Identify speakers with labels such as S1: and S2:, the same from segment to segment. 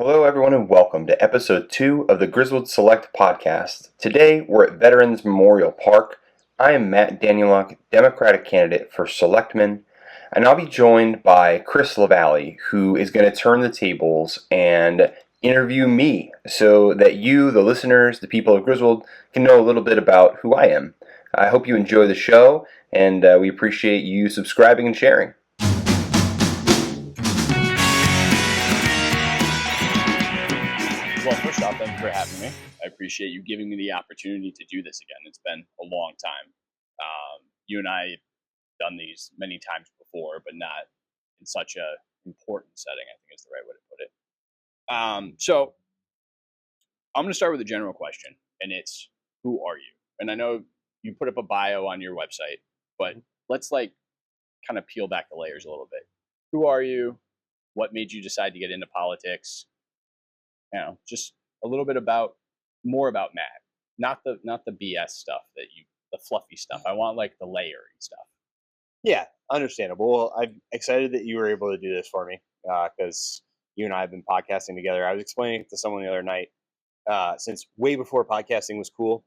S1: Hello, everyone, and welcome to episode 2 of the Griswold Select podcast. Today, we're at Veterans Memorial Park. I am Matt Danieluk, Democratic candidate for Selectman, and I'll be joined by Chris Lavallee, who is going to turn the tables and interview me so that you, the listeners, the people of Griswold, can know a little bit about who I am. I hope you enjoy the show, and we appreciate you subscribing and sharing.
S2: Well, first off, thank you for having me. I appreciate you giving me the opportunity to do this again. It's been a long time. You and I have done these many times before, but not in such a important setting, I think is the right way to put it. So I'm going to start with a general question, and it's, who are you? And I know you put up a bio on your website, but let's kind of peel back the layers a little bit. Who are you? What made you decide to get into politics? Just a little bit more about Matt, not the BS stuff the fluffy stuff. I want like the layering stuff.
S3: Yeah, understandable. Well, I'm excited that you were able to do this for me because you and I have been podcasting together. I was explaining it to someone the other night, since way before podcasting was cool,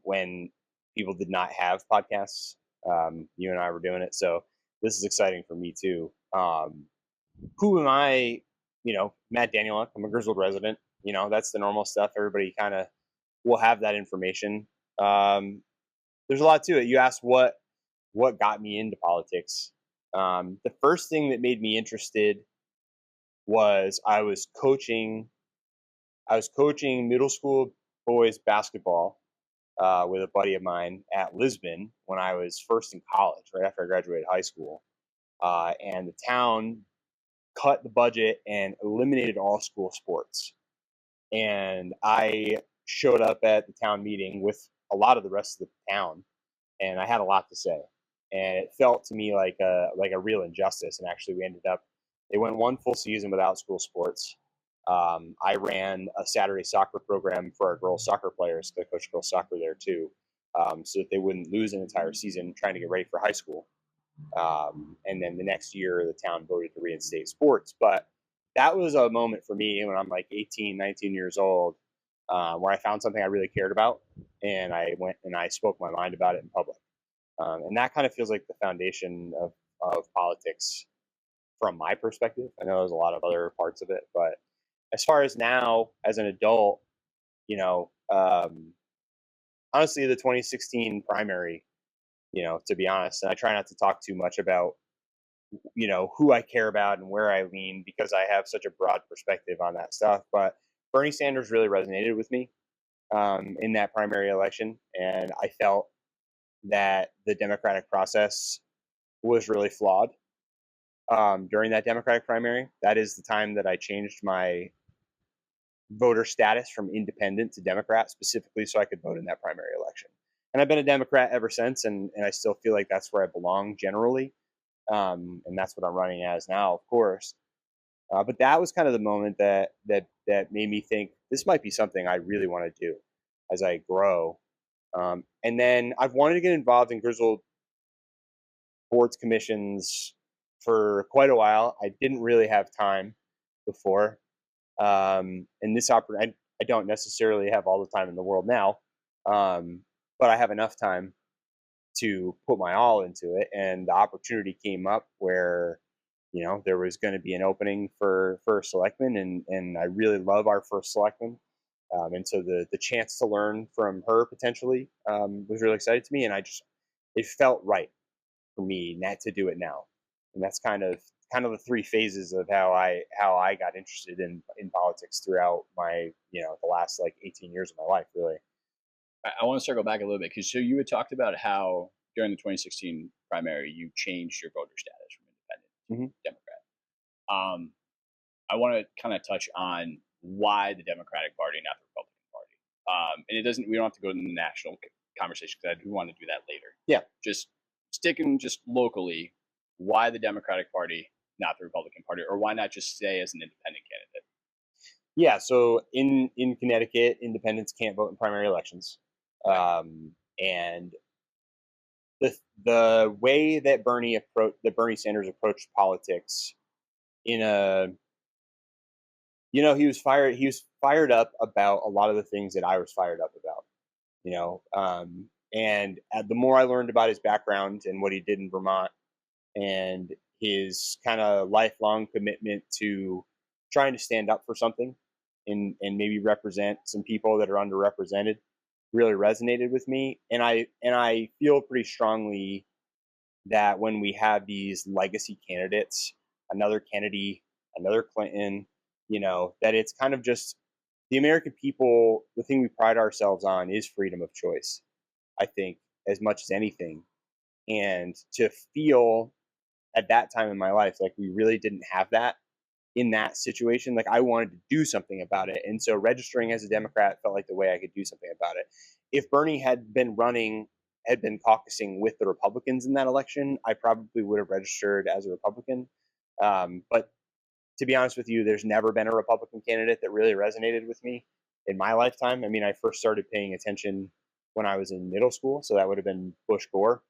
S3: when people did not have podcasts, you and I were doing it. So this is exciting for me too. Who am I? Matt Danieluk. I'm a Griswold resident. That's the normal stuff. Everybody kind of will have that information. There's a lot to it. You asked what got me into politics. The first thing that made me interested was I was coaching middle school boys basketball with a buddy of mine at Lisbon when I was first in college, right after I graduated high school. And the town cut the budget and eliminated all school sports. And I showed up at the town meeting with a lot of the rest of the town, and I had a lot to say. And it felt to me like a real injustice. And actually, they went one full season without school sports. I ran a Saturday soccer program for our girls soccer players. I coached girls soccer there too, so that they wouldn't lose an entire season trying to get ready for high school. And then the next year, the town voted to reinstate sports. But that was a moment for me when I'm like 18, 19 years old, where I found something I really cared about, and I went and I spoke my mind about it in public. And that kind of feels like the foundation of politics from my perspective. I know there's a lot of other parts of it, but as far as now as an adult, honestly, the 2016 primary, to be honest, and I try not to talk too much about, who I care about and where I lean because I have such a broad perspective on that stuff. But Bernie Sanders really resonated with me in that primary election, and I felt that the democratic process was really flawed during that democratic primary. That is the time that I changed my voter status from independent to Democrat, specifically so I could vote in that primary election. And I've been a Democrat ever since, and I still feel like that's where I belong generally. And that's what I'm running as now, of course. But that was kind of the moment that made me think this might be something I really want to do as I grow. And then I've wanted to get involved in Griswold boards, commissions for quite a while. I didn't really have time before. And this opportunity, I don't necessarily have all the time in the world now, but I have enough time to put my all into it. And the opportunity came up where, there was going to be an opening for a selectman, and I really love our first selectman. And so the chance to learn from her potentially was really exciting to me, and it felt right for me not to do it now. And that's kind of the three phases of how I got interested in politics throughout my, the last like 18 years of my life, really.
S2: I want to circle back a little bit because so you had talked about how during the 2016 primary you changed your voter status from independent to Democrat. I want to kind of touch on why the Democratic Party, not the Republican Party. And we don't have to go into the national conversation because I do want to do that later.
S3: Yeah.
S2: Just sticking just locally, why the Democratic Party, not the Republican Party, or why not just stay as an independent candidate?
S3: Yeah, so in Connecticut, independents can't vote in primary elections, and the way that Bernie Sanders approached politics in a He was fired. He was fired up about a lot of the things that I was fired up about. And the more I learned about his background and what he did in Vermont, and his kind of lifelong commitment to trying to stand up for something and maybe represent some people that are underrepresented, really resonated with me. And I feel pretty strongly that when we have these legacy candidates, another Kennedy, another Clinton, that it's kind of just the American people. The thing we pride ourselves on is freedom of choice, I think, as much as anything. And to feel at that time in my life like we really didn't have that in that situation, like I wanted to do something about it. And so registering as a Democrat felt like the way I could do something about it. If Bernie had been caucusing with the Republicans in that election, I probably would have registered as a Republican. But to be honest with you, there's never been a Republican candidate that really resonated with me in my lifetime. I mean, I first started paying attention when I was in middle school, so that would have been Bush Gore.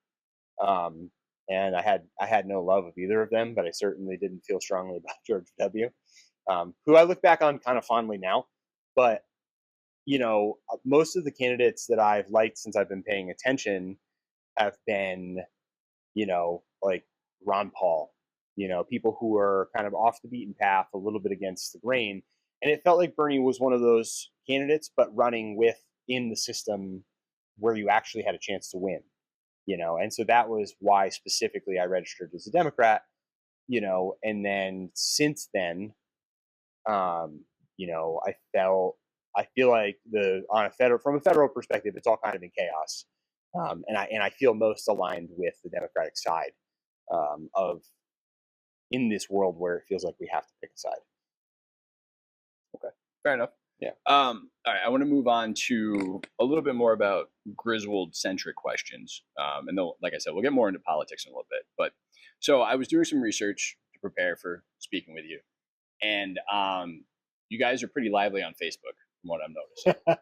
S3: And I had no love of either of them, but I certainly didn't feel strongly about George W., who I look back on kind of fondly now. But most of the candidates that I've liked since I've been paying attention have been, like Ron Paul, people who are kind of off the beaten path, a little bit against the grain. And it felt like Bernie was one of those candidates, but running within the system where you actually had a chance to win. And so that was why specifically I registered as a Democrat, and then since then, I feel like from a federal perspective, it's all kind of in chaos. And I feel most aligned with the Democratic side, of in this world where it feels like we have to pick a side.
S2: Okay, fair enough.
S3: Yeah.
S2: All right, I want to move on to a little bit more about Griswold-centric questions. And then, like I said, we'll get more into politics in a little bit. But so I was doing some research to prepare for speaking with you. And you guys are pretty lively on Facebook, from what I'm noticing.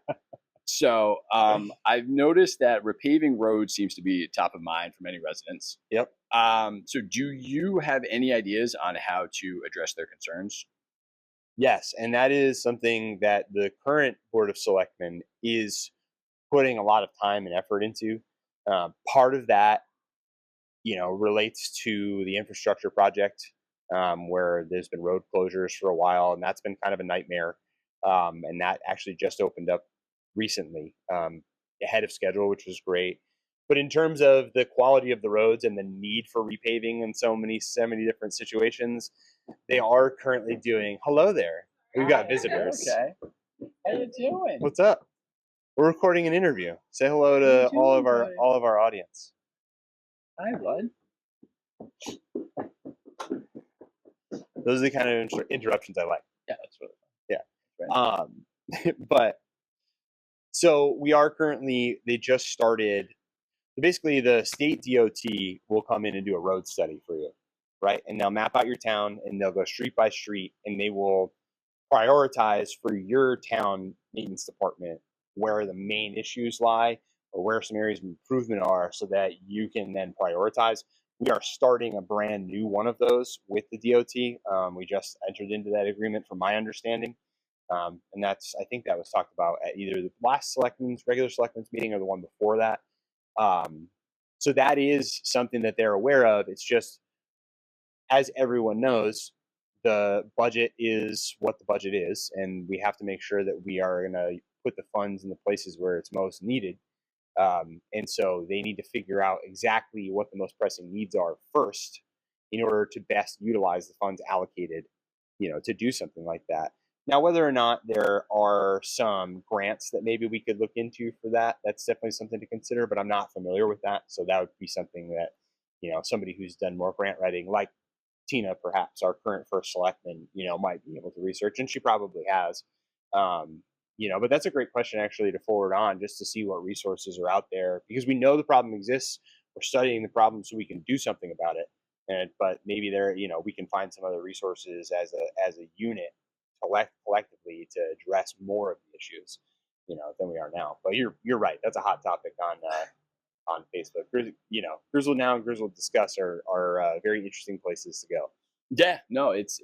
S2: So I've noticed that repaving roads seems to be top of mind for many residents.
S3: Yep.
S2: So do you have any ideas on how to address their concerns?
S3: Yes, and that is something that the current Board of Selectmen is putting a lot of time and effort into. Part of that, relates to the infrastructure project, where there's been road closures for a while, and that's been kind of a nightmare. And that actually just opened up recently, ahead of schedule, which was great. But in terms of the quality of the roads and the need for repaving in so many different situations, they are currently doing. Hello there. We've got visitors.
S2: Okay. How you doing?
S3: What's up? We're recording an interview. Say hello to all of our audience.
S2: Hi, bud.
S3: Those are the kind of interruptions I like.
S2: Yeah, that's really
S3: fun. Yeah. But so we are currently. They just started. Basically, the state DOT will come in and do a road study for you, right? And they'll map out your town, and they'll go street by street, and they will prioritize for your town maintenance department where the main issues lie or where some areas of improvement are, so that you can then prioritize. We are starting a brand new one of those with the DOT. We just entered into that agreement, from my understanding. And I think that was talked about at either the last regular selectmen's meeting, or the one before that. So that is something that they're aware of. It's just, as everyone knows, the budget is what the budget is, and we have to make sure that we are going to put the funds in the places where it's most needed. And so they need to figure out exactly what the most pressing needs are first, in order to best utilize the funds allocated, to do something like that. Now, whether or not there are some grants that maybe we could look into for that, that's definitely something to consider, but I'm not familiar with that. So that would be something that, somebody who's done more grant writing, like Tina, perhaps our current first selectman, might be able to research, and she probably has. But that's a great question actually to forward on, just to see what resources are out there, because we know the problem exists. We're studying the problem so we can do something about it. But maybe we can find some other resources as a unit, collectively, to address more of the issues, than we are now. But you're right. That's a hot topic on Facebook. Griswold Now and Griswold Discuss are very interesting places to go.
S2: Yeah, no, it's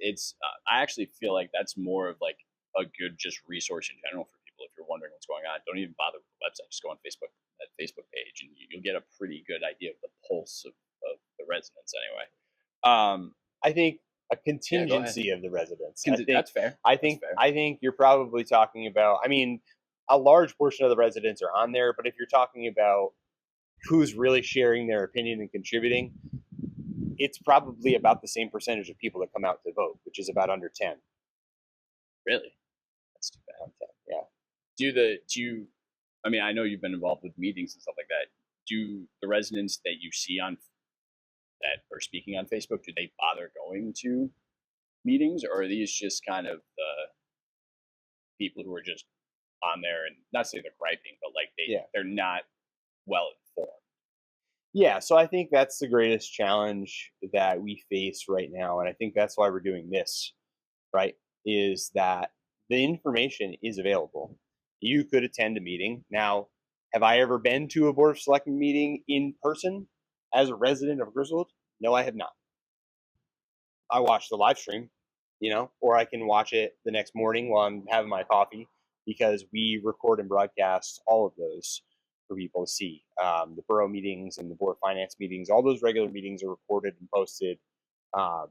S2: I actually feel like that's more of like a good just resource in general for people. If you're wondering what's going on, don't even bother with the website. Just go on Facebook, that Facebook page, and you'll get a pretty good idea of the pulse of the residents. Anyway,
S3: I think a
S2: yeah, go ahead.
S3: contingency of the residents.
S2: That's fair.
S3: I
S2: That's
S3: think
S2: fair.
S3: I think you're probably talking about. I mean, a large portion of the residents are on there, but if you're talking about who's really sharing their opinion and contributing, it's probably about the same percentage of people that come out to vote, which is about under 10.
S2: Really, that's too bad.
S3: 10, yeah.
S2: Do you? I mean, I know you've been involved with meetings and stuff like that. Do the residents that you see on that are speaking on Facebook, do they bother going to meetings, or are these just kind of the people who are just on there and not say they're griping, but like they're not well informed?
S3: Yeah, so I think that's the greatest challenge that we face right now, and I think that's why we're doing this, right? Is that the information is available. You could attend a meeting. Now, have I ever been to a Board of Selectmen meeting in person as a resident of Griswold? No, I have not. I watch the live stream, or I can watch it the next morning while I'm having my coffee, because we record and broadcast all of those for people to see. The borough meetings and the Board of Finance meetings, all those regular meetings are recorded and posted, um,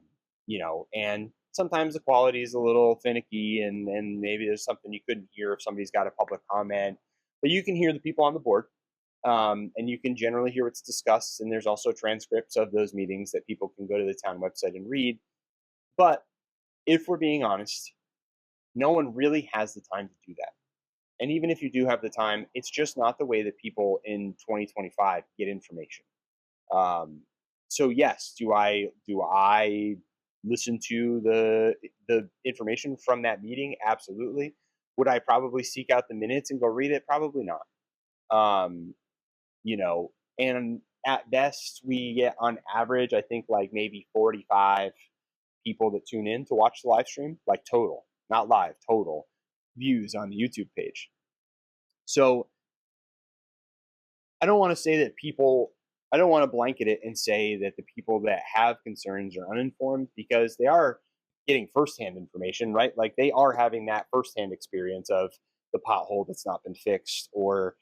S3: and sometimes the quality is a little finicky, and maybe there's something you couldn't hear if somebody's got a public comment, but you can hear the people on the board. And you can generally hear what's discussed, and there's also transcripts of those meetings that people can go to the town website and read. But if we're being honest, no one really has the time to do that. And even if you do have the time, it's just not the way that people in 2025 get information. Um, so yes, do I listen to the information from that meeting? Absolutely. Would I probably seek out the minutes and go read it? Probably not. Um, and at best we get on average, I think, like maybe 45 people that tune in to watch the live stream, like total, not live, total views on the YouTube page. So I don't want to say that I don't want to blanket it and say that the people that have concerns are uninformed, because they are getting firsthand information, right? Like they are having that firsthand experience of the pothole that's not been fixed, or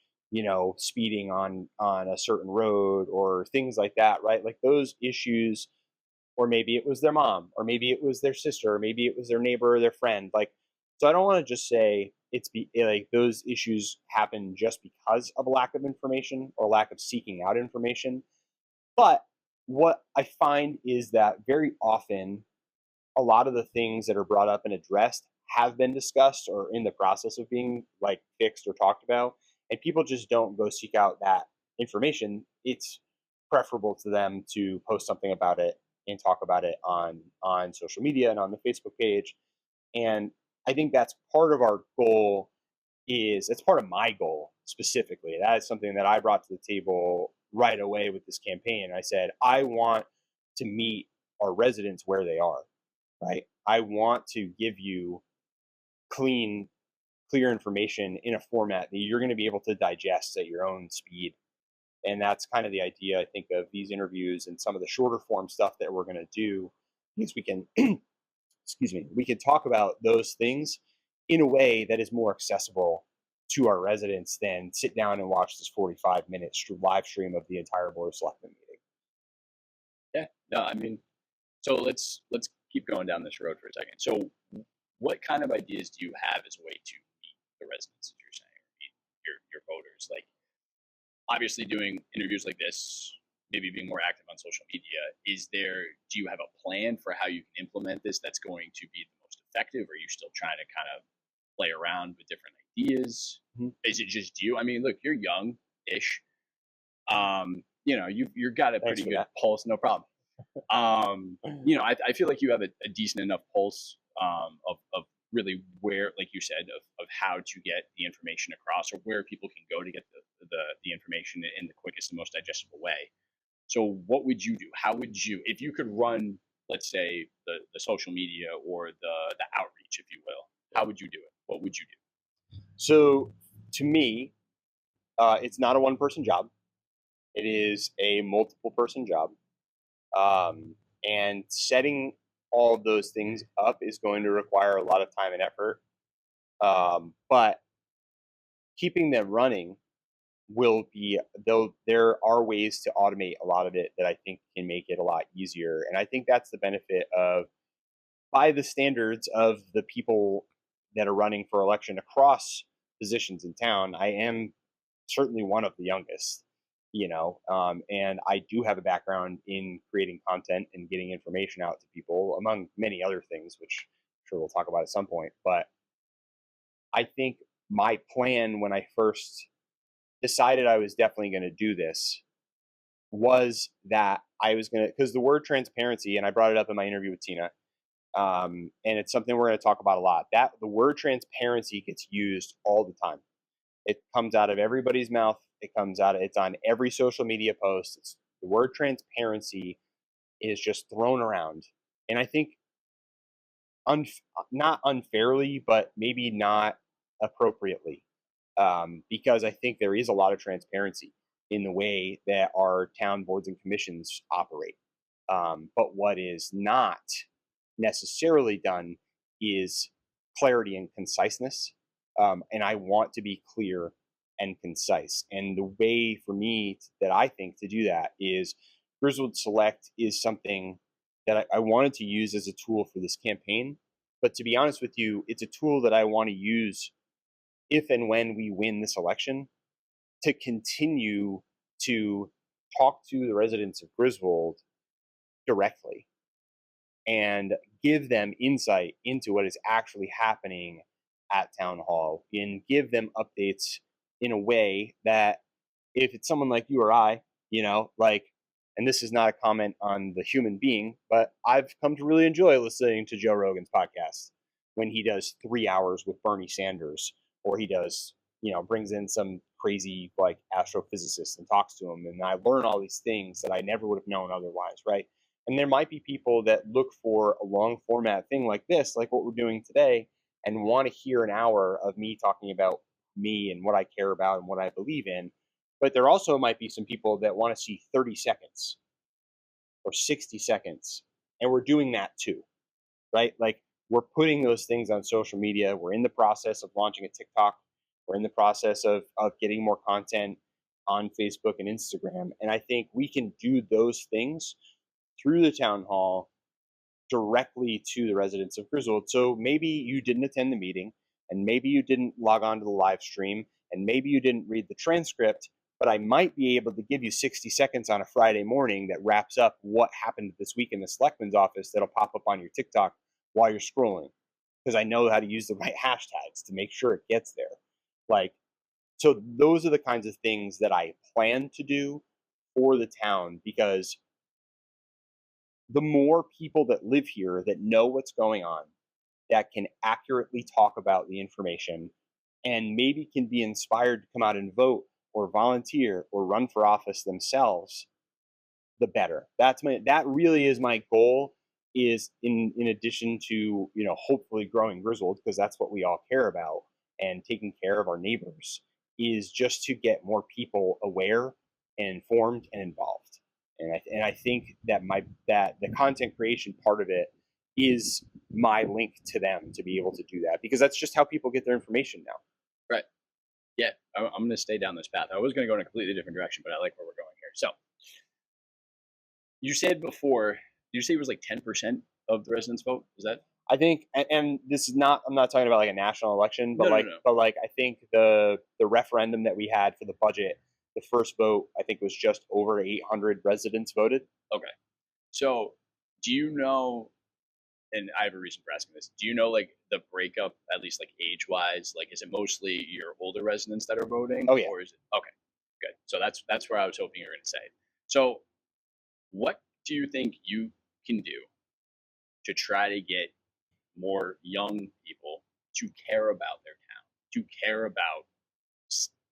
S3: speeding on a certain road, or things like that, right? Like those issues, or maybe it was their mom, or maybe it was their sister, or maybe it was their neighbor or their friend. Like, so I don't want to just say like those issues happen just because of a lack of information or lack of seeking out information. But what I find is that very often a lot of the things that are brought up and addressed have been discussed or in the process of being like fixed or talked about, and people just don't go seek out that information. It's preferable to them to post something about it and talk about it on social media and on the Facebook page. And I think that's part of our goal. It's part of my goal specifically. That is something that I brought to the table right away with this campaign. I said I want to meet our residents where they are, right? I want to give you clear information in a format that you're going to be able to digest at your own speed. And that's kind of the idea, I think, of these interviews and some of the shorter form stuff that we're going to do, because we can, excuse me, we can talk about those things in a way that is more accessible to our residents than sit down and watch this 45-minute live stream of the entire Board of Selectmen meeting.
S2: Yeah, no, I mean, so let's keep going down this road for a second. So, what kind of ideas do you have as a way to meet the residents, as you're saying, or meet your voters? Like, obviously, doing interviews like this, maybe being more active on social media. Do you have a plan for how you can implement this that's going to be the most effective? Or are you still trying to kind of play around with different ideas? Mm-hmm. Is it just you? I mean, look, you're young-ish. You've got a pretty good pulse, no problem. I feel like you have a decent enough pulse of really where, like you said, of how to get the information across, or where people can go to get the information in the quickest and most digestible way. So what would you do? How would you, if you could run, let's say, the social media or the outreach, if you will, how would you do it? What would you do?
S3: So to me, it's not a one-person job. It is a multiple-person job. And setting all of those things up is going to require a lot of time and effort. But keeping them running will be, though there are ways to automate a lot of it that I think can make it a lot easier. And I think that's the benefit of, by the standards of the people that are running for election across positions in town, I am certainly one of the youngest, and I do have a background in creating content and getting information out to people, among many other things, which I'm sure we'll talk about at some point. But I think my plan when I first decided I was definitely going to do this was that I was going to, because the word transparency, and I brought it up in my interview with Tina, and it's something we're going to talk about a lot. That the word transparency gets used all the time. It comes out of everybody's mouth. It's on every social media post. The word transparency is just thrown around, and I think not unfairly, but maybe not appropriately, because I think there is a lot of transparency in the way that our town boards and commissions operate. But what is not necessarily done is clarity and conciseness. And I want to be clear and concise. And the way for me that I think to do that is Griswold Select is something that I wanted to use as a tool for this campaign. But to be honest with you, it's a tool that I want to use if and when we win this election to continue to talk to the residents of Griswold directly and give them insight into what is actually happening at town hall, and give them updates in a way that if it's someone like you or I, and this is not a comment on the human being, but I've come to really enjoy listening to Joe Rogan's podcast when he does 3 hours with Bernie Sanders, or he does, brings in some crazy like astrophysicist and talks to him. And I learn all these things that I never would have known otherwise. Right. And there might be people that look for a long format thing like this, like what we're doing today, and want to hear an hour of me talking about me and what I care about and what I believe in. But there also might be some people that want to see 30 seconds or 60 seconds. And we're doing that too, right? Like we're putting those things on social media. We're in the process of launching a TikTok. We're in the process of getting more content on Facebook and Instagram. And I think we can do those things through the town hall directly to the residents of Griswold. So maybe you didn't attend the meeting, and maybe you didn't log on to the live stream, and maybe you didn't read the transcript, but I might be able to give you 60 seconds on a Friday morning that wraps up what happened this week in the selectman's office that'll pop up on your TikTok while you're scrolling, because I know how to use the right hashtags to make sure it gets there. So those are the kinds of things that I plan to do for the town, because the more people that live here that know what's going on, that can accurately talk about the information, and maybe can be inspired to come out and vote or volunteer or run for office themselves, the better. That really is my goal, is in addition to, hopefully growing Griswold, because that's what we all care about, and taking care of our neighbors, is just to get more people aware and informed and involved. And I think that the content creation part of it is my link to them to be able to do that, because that's just how people get their information now.
S2: Right. Yeah, I'm going to stay down this path. I was going to go in a completely different direction, but I like where we're going here. So you said before, did you say it was like 10% of the residents vote? Is that?
S3: I think, and this is not, I'm not talking about like a national election, but
S2: No.
S3: but I think the referendum that we had for the budget, the first vote, I think was just over 800 residents voted.
S2: Okay. So do you know, and I have a reason for asking this, do you know like the breakup, at least like age wise, like is it mostly your older residents that are voting?
S3: Oh yeah.
S2: Or is it, okay, good. So that's where I was hoping you were going to say. So what do you think you can do to try to get more young people to care about their town, to care about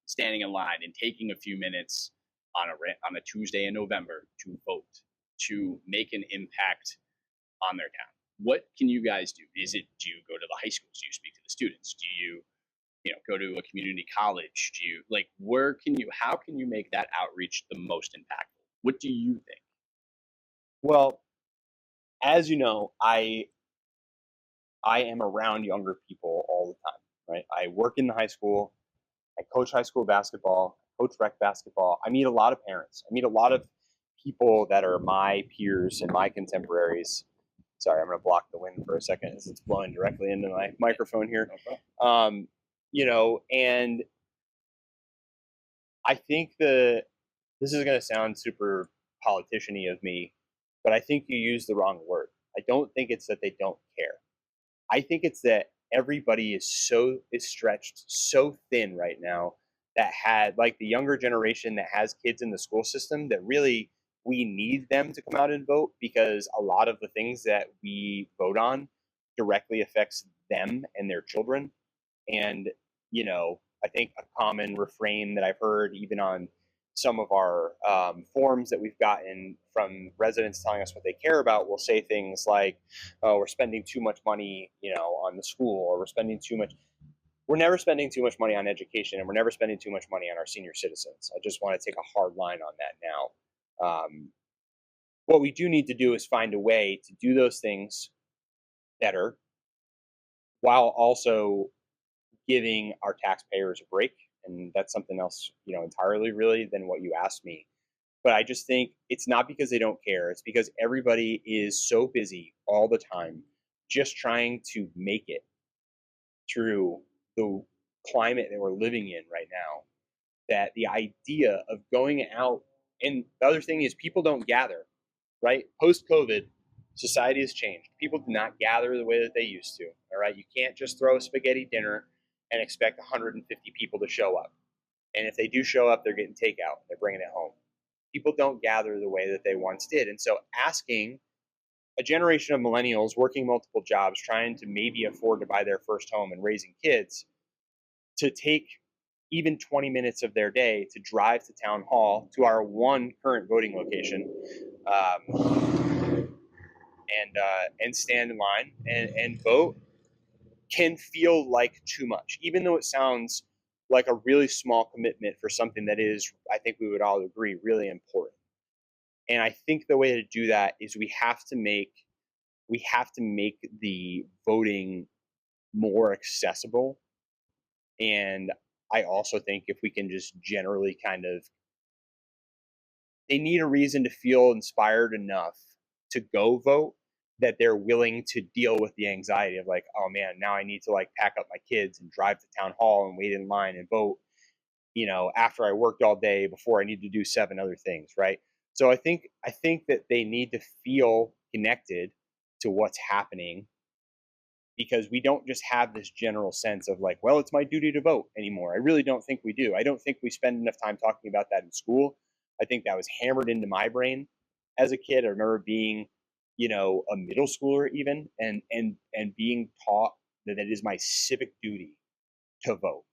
S2: standing in line and taking a few minutes on a Tuesday in November to vote, to make an impact on their town? What can you guys do? Do you go to the high schools? Do you speak to the students? Do you go to a community college? Do you how can you make that outreach the most impactful? What do you think?
S3: Well, as you know, I am around younger people all the time, right? I work in the high school. I coach high school basketball, coach rec basketball. I meet a lot of parents. I meet a lot of people that are my peers and my contemporaries. Sorry, I'm going to block the wind for a second as it's blowing directly into my microphone here. And I think this is going to sound super politician-y of me, but I think you used the wrong word. I don't think it's that they don't care. I think it's that everybody is stretched so thin right now that had like the younger generation that has kids in the school system that really we need them to come out and vote because a lot of the things that we vote on directly affects them and their children. And, I think a common refrain that I've heard even on some of our forums that we've gotten from residents telling us what they care about will say things like, oh, we're spending too much money, on the school, or we're never spending too much money on education, and we're never spending too much money on our senior citizens. I just want to take a hard line on that now. What we do need to do is find a way to do those things better while also giving our taxpayers a break. And that's something else, entirely really than what you asked me. But I just think it's not because they don't care. It's because everybody is so busy all the time just trying to make it through the climate that we're living in right now, that the idea of going out, and the other thing is people don't gather, right? Post-COVID, society has changed. People do not gather the way that they used to, all right? You can't just throw a spaghetti dinner and expect 150 people to show up. And if they do show up, they're getting takeout. They're bringing it home. People don't gather the way that they once did. And so asking a generation of millennials working multiple jobs, trying to maybe afford to buy their first home and raising kids, to take even 20 minutes of their day to drive to town hall, to our one current voting location, and stand in line and vote can feel like too much, even though it sounds like a really small commitment for something that is, I think we would all agree, really important. And I think the way to do that is we have to make the voting more accessible. And I also think if we can just generally they need a reason to feel inspired enough to go vote that they're willing to deal with the anxiety of like, oh man, now I need to like pack up my kids and drive to town hall and wait in line and vote, after I worked all day before I need to do 7 other things, right? So I think that they need to feel connected to what's happening, because we don't just have this general sense of like, well, it's my duty to vote anymore. I really don't think we do. I don't think we spend enough time talking about that in school. I think that was hammered into my brain as a kid. I remember being, a middle schooler even, and being taught that it is my civic duty to vote.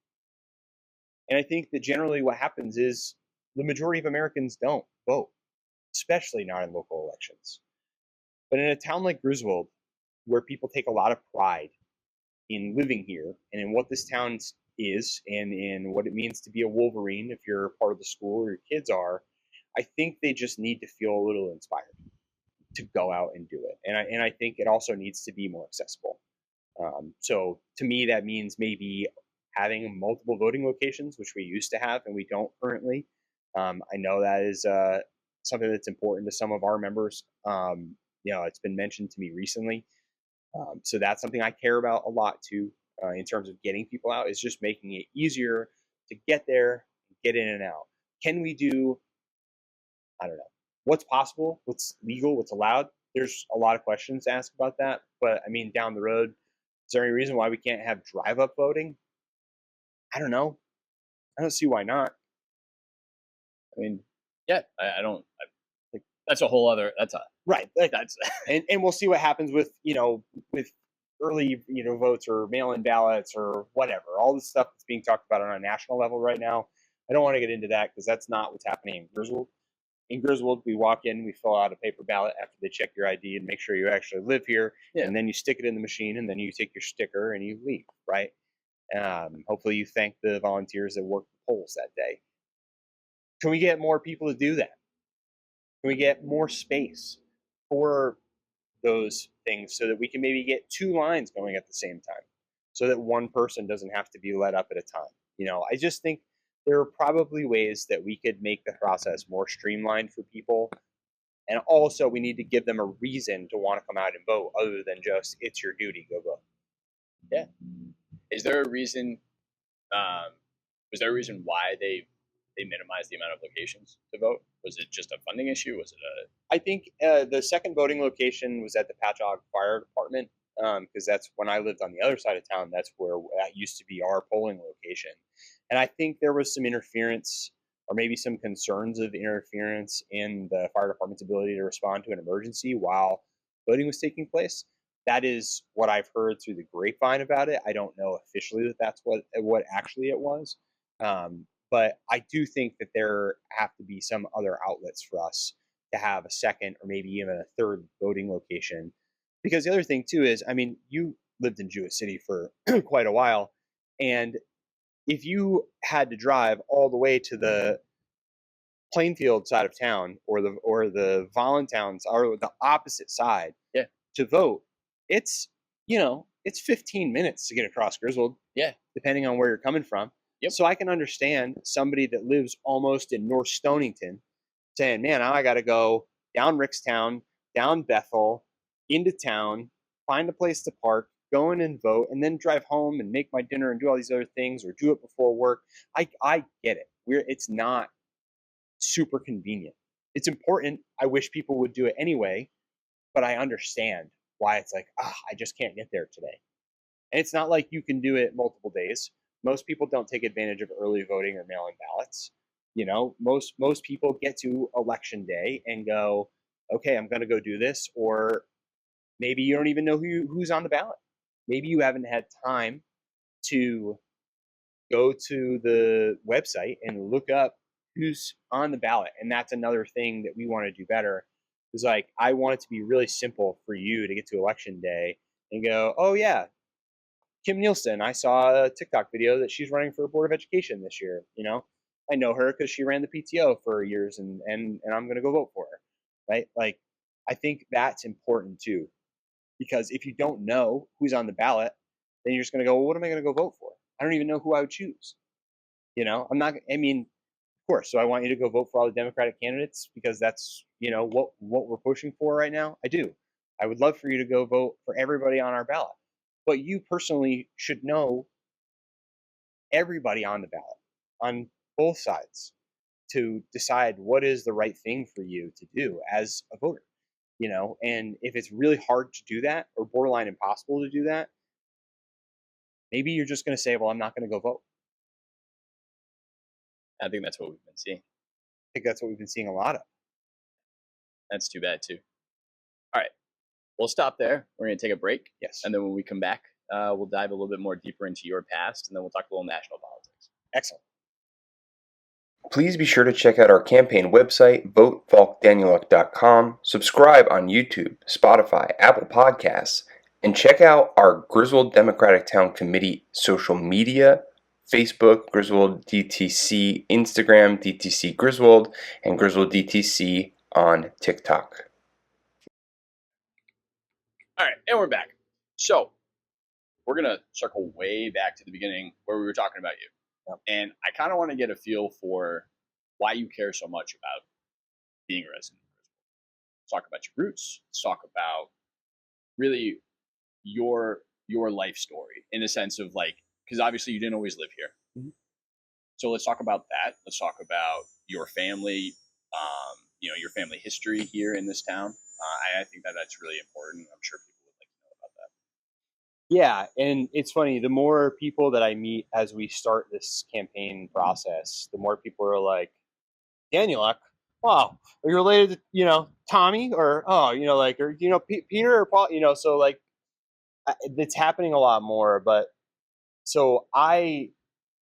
S3: And I think that generally what happens is the majority of Americans don't vote, especially not in local elections. But in a town like Griswold, where people take a lot of pride in living here and in what this town is and in what it means to be a Wolverine if you're part of the school or your kids are, I think they just need to feel a little inspired to go out and do it. And I think it also needs to be more accessible. So to me, that means maybe having multiple voting locations, which we used to have and we don't currently. I know that is something that's important to some of our members. It's been mentioned to me recently. So that's something I care about a lot too, in terms of getting people out, is just making it easier to get there, get in and out. Can we do, I don't know, what's possible, what's legal, what's allowed? There's a lot of questions to ask about that. But I mean, down the road, is there any reason why we can't have drive-up voting? I don't know. I don't see why not. I mean,
S2: yeah, I don't. That's a whole other. That's a
S3: right.
S2: That's
S3: and we'll see what happens with with early votes or mail-in ballots or whatever. All the stuff that's being talked about on a national level right now. I don't want to get into that because that's not what's happening in Griswold. In Griswold, we walk in, we fill out a paper ballot after they check your ID and make sure you actually live here, and then you stick it in the machine, and then you take your sticker and you leave, right? Hopefully you thank the volunteers that worked the polls that day. Can we get more people to do that? Can we get more space for those things so that we can maybe get 2 lines going at the same time, so that one person doesn't have to be let up at a time. I just think there are probably ways that we could make the process more streamlined for people. And also, we need to give them a reason to want to come out and vote other than just, it's your duty, go vote.
S2: Yeah. Is there a reason? Was there a reason why they minimized the amount of locations to vote? Was it just a funding issue? Was it a?
S3: I think the second voting location was at the Patchogue Fire Department, because that's when I lived on the other side of town. That's where that used to be our polling location. And I think there was some interference, or maybe some concerns of interference in the fire department's ability to respond to an emergency while voting was taking place. That is what I've heard through the grapevine about it. I don't know officially that that's what actually it was. But I do think that there have to be some other outlets for us to have a second or maybe even a third voting location. Because the other thing too is, I mean, you lived in Jewett City for quite a while, and if you had to drive all the way to the Plainfield side of town or the Voluntown or the opposite side,
S2: Yeah.
S3: to vote, it's it's 15 minutes to get across Griswold.
S2: Yeah.
S3: Depending on where you're coming from.
S2: Yep.
S3: So I can understand somebody that lives almost in North Stonington saying, man, now I got to go down Rickstown, down Bethel, into town, find a place to park, go in and vote, and then drive home and make my dinner and do all these other things, or do it before work. I get it. It's not super convenient. It's important. I wish people would do it anyway, but I understand why it's like, I just can't get there today. And it's not like you can do it multiple days. Most people don't take advantage of early voting or mail-in ballots. Most people get to election day and go, okay, I'm going to go do this. Or maybe you don't even know who's on the ballot. Maybe you haven't had time to go to the website and look up who's on the ballot. And that's another thing that we want to do better. Is like, I want it to be really simple for you to get to election day and go, oh yeah, Kim Nielsen, I saw a TikTok video that she's running for Board of Education this year. I know her because she ran the PTO for years, and I'm going to go vote for her, right? Like, I think that's important too, because if you don't know who's on the ballot, then you're just going to go, well, what am I going to go vote for? I don't even know who I would choose. I'm not. I mean, of course. So I want you to go vote for all the Democratic candidates because that's what we're pushing for right now. I do. I would love for you to go vote for everybody on our ballot. But you personally should know everybody on the ballot, on both sides, to decide what is the right thing for you to do as a voter. And if it's really hard to do that or borderline impossible to do that, maybe you're just going to say, well, I'm not going to go vote.
S2: I think that's what we've been seeing.
S3: I think that's what we've been seeing a lot of.
S2: That's too bad too. All right, we'll stop there. We're going to take a break.
S3: Yes.
S2: And then when we come back, we'll dive a little bit more deeper into your past, and then we'll talk a little national politics.
S3: Excellent.
S1: Please be sure to check out our campaign website, votefalkdanieluk.com, subscribe on YouTube, Spotify, Apple Podcasts, and check out our Griswold Democratic Town Committee social media, Facebook, Griswold DTC, Instagram, DTC Griswold, and Griswold DTC on TikTok.
S2: All right, and we're back. So we're going to circle way back to the beginning where we were talking about you. And I kind of want to get a feel for why you care so much about being a resident of Griswold. Let's talk about your roots. Let's talk about really your life story in a sense of like, because obviously you didn't always live here.
S3: Mm-hmm.
S2: So let's talk about that. Let's talk about your family, your family history here in this town. I think that's really important. I'm sure people would like to know about that.
S3: Yeah, and it's funny, the more people that I meet as we start this campaign process, the more people are like, Danieluk, wow, are you related to, Tommy? Or, Peter or Paul? So like, it's happening a lot more. But so I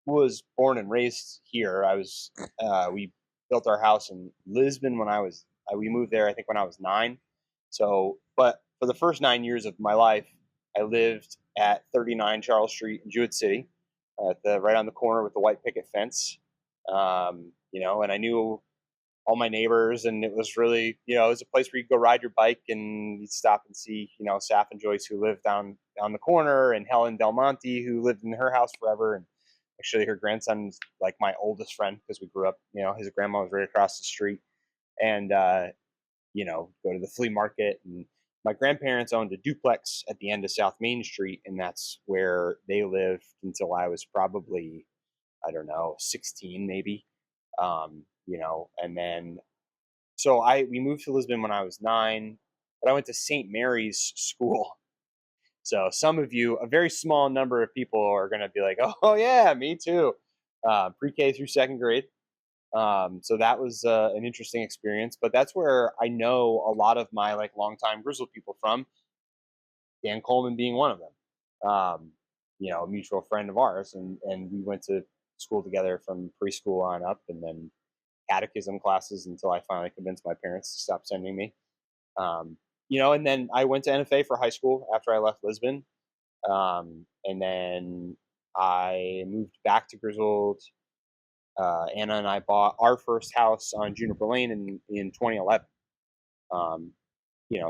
S3: was born and raised here. We built our house in Lisbon when we moved there, I think when I was 9. So, but for the first 9 years of my life, I lived at 39 Charles Street in Jewett City, right on the corner with the white picket fence. And I knew all my neighbors, and it was really, it was a place where you go ride your bike and you'd stop and see, Saf and Joyce, who lived down the corner, and Helen Del Monte, who lived in her house forever. And actually her grandson's like my oldest friend, because we grew up, his grandma was right across the street. And, go to the flea market. And my grandparents owned a duplex at the end of South Main Street, and that's where they lived until I was probably, I don't know, 16 maybe. And then we moved to Lisbon when I was 9, but I went to St. Mary's School. So some of you, a very small number of people, are going to be like, "Oh yeah, me too." Pre-K through 2nd grade. So that was an interesting experience. But that's where I know a lot of my longtime Griswold people from. Dan Coleman being one of them. A mutual friend of ours, and we went to school together from preschool on up, and then catechism classes until I finally convinced my parents to stop sending me. And then I went to NFA for high school after I left Lisbon. And then I moved back to Griswold. Anna and I bought our first house on Juniper Lane in 2011.